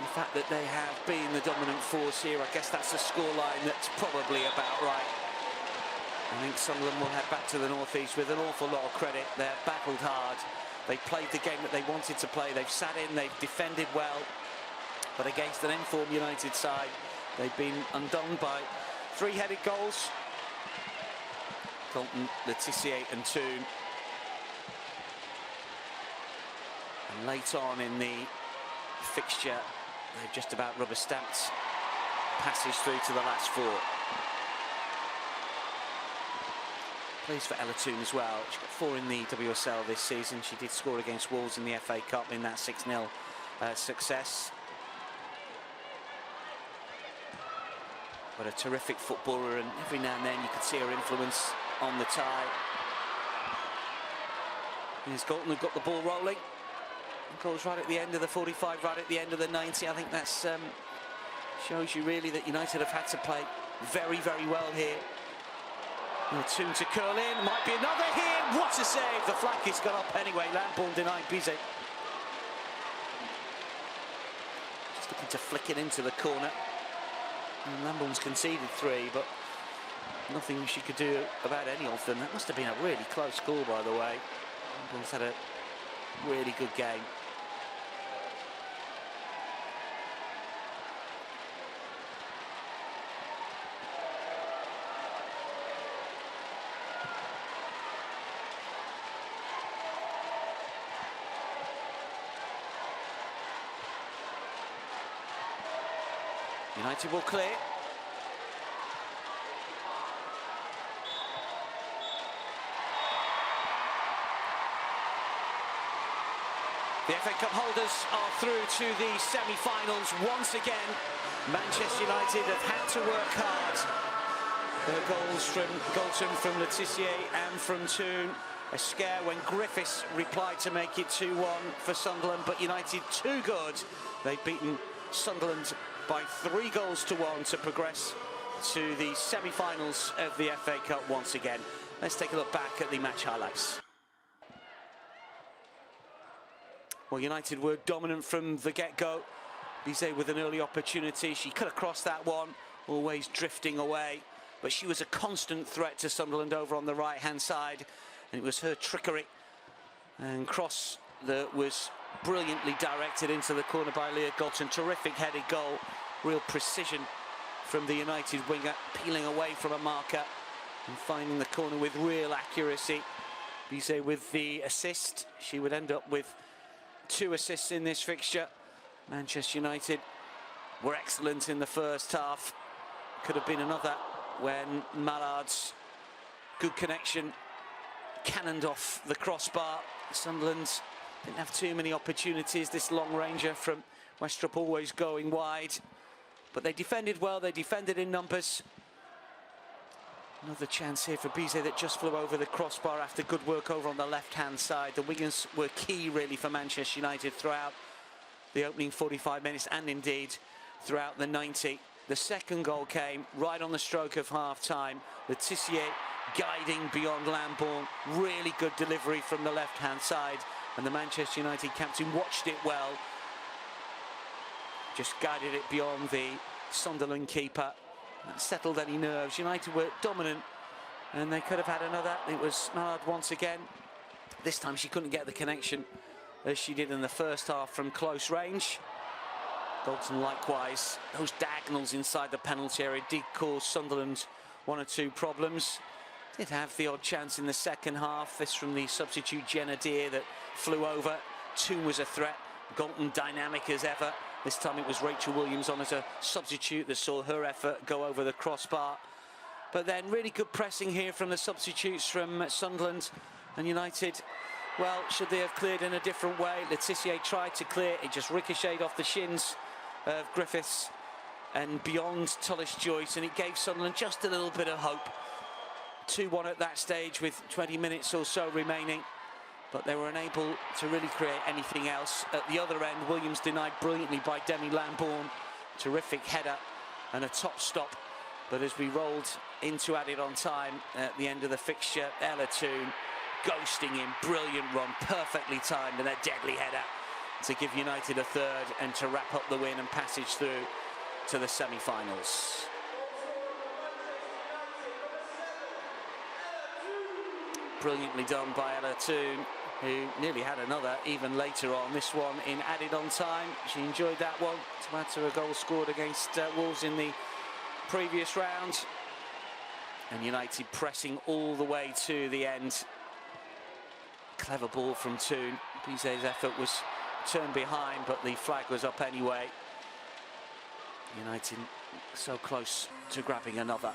the fact that they have been the dominant force here, I guess that's a scoreline that's probably about right. I think Sunderland will head back to the northeast with an awful lot of credit. They've battled hard. They played the game that they wanted to play. They've sat in, they've defended well, but against an informed United side, they've been undone by 3-headed goals. Colton, Letitia and Toon. And late on in the fixture, they've just about rubber-stamped passes through to the last 4. Plays for Ella Toon as well. She got 4 in the WSL this season. She did score against Wolves in the FA Cup in that 6-0 success. But a terrific footballer, and every now and then you could see her influence on the tie. Here's Galton, who got the ball rolling. Of course, right at the end of the 45, right at the end of the 90. I think that's shows you really that United have had to play very, very well here. Toon to curl in, might be another here. What a save! The flag has gone up anyway. Lambourne denied Bizet. Just looking to flick it into the corner. And Lambourne's conceded 3, but nothing she could do about any of them. That must have been a really close call, by the way. Lambourne's had a really good game. United will clear. The FA Cup holders are through to the semi-finals once again. Manchester United have had to work hard. Their goals from Galton, from Letitia and from Toon. A scare when Griffiths replied to make it 2-1 for Sunderland, but United too good. They've beaten Sunderland by 3 goals to 1 to progress to the semi-finals of the FA Cup once again. Let's take a look back at the match highlights. Well, United were dominant from the get-go. Bizet with an early opportunity. She could have crossed that one, always drifting away. But she was a constant threat to Sunderland over on the right-hand side. And it was her trickery and cross that was brilliantly directed into the corner by Leah Galton. Terrific headed goal. Real precision from the United winger, peeling away from a marker and finding the corner with real accuracy. Bizet with the assist. She would end up with 2 assists in this fixture. Manchester United were excellent in the first half. Could have been another when Mallard's good connection cannoned off the crossbar. Sunderland didn't have too many opportunities. This long ranger from Westrup always going wide. But they defended well, they defended in numbers. Another chance here for Bizet that just flew over the crossbar after good work over on the left-hand side. The wingers were key, really, for Manchester United throughout the opening 45 minutes and indeed throughout the 90. The second goal came right on the stroke of half-time. Letitia guiding beyond Lambourne. Really good delivery from the left-hand side. And the Manchester United captain watched it well. Just guided it beyond the Sunderland keeper. That settled any nerves. United were dominant and they could have had another. It was Mallard once again. This time she couldn't get the connection as she did in the first half from close range. Galton likewise. Those diagonals inside the penalty area did cause Sunderland 1 or 2 problems. Did have the odd chance in the second half. This from the substitute Jenna Deere that flew over. Toon was a threat. Galton dynamic as ever. This time it was Rachel Williams on as a substitute that saw her effort go over the crossbar. But then really good pressing here from the substitutes from Sunderland. And United, well, should they have cleared in a different way? Letitia tried to clear, it just ricocheted off the shins of Griffiths and beyond Tullis-Joyce, and it gave Sunderland just a little bit of hope. 2-1 at that stage with 20 minutes or so remaining. But they were unable to really create anything else. At the other end, Williams denied brilliantly by Demi Lambourne. Terrific header and a top stop. But as we rolled into added on time at the end of the fixture, Ella Toon ghosting him, brilliant run, perfectly timed, and a deadly header to give United a third and to wrap up the win and passage through to the semi-finals. Brilliantly done by Ella Toon, who nearly had another even later on. This one in added on time. She enjoyed that one to add to a goal scored against Wolves in the previous round. And United pressing all the way to the end. Clever ball from Toon. Bizet's effort was turned behind, but the flag was up anyway. United so close to grabbing another.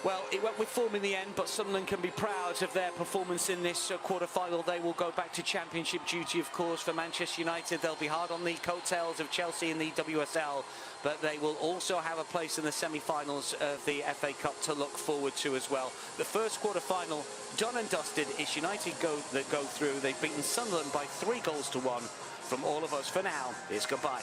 Well, it went with form in the end, but Sunderland can be proud of their performance in this quarter-final. They will go back to championship duty, of course, for Manchester United. They'll be hard on the coattails of Chelsea in the WSL, but they will also have a place in the semi-finals of the FA Cup to look forward to as well. The first quarter-final, done and dusted. It's United that go through. They've beaten Sunderland by 3 goals to 1. From all of us for now, it's goodbye.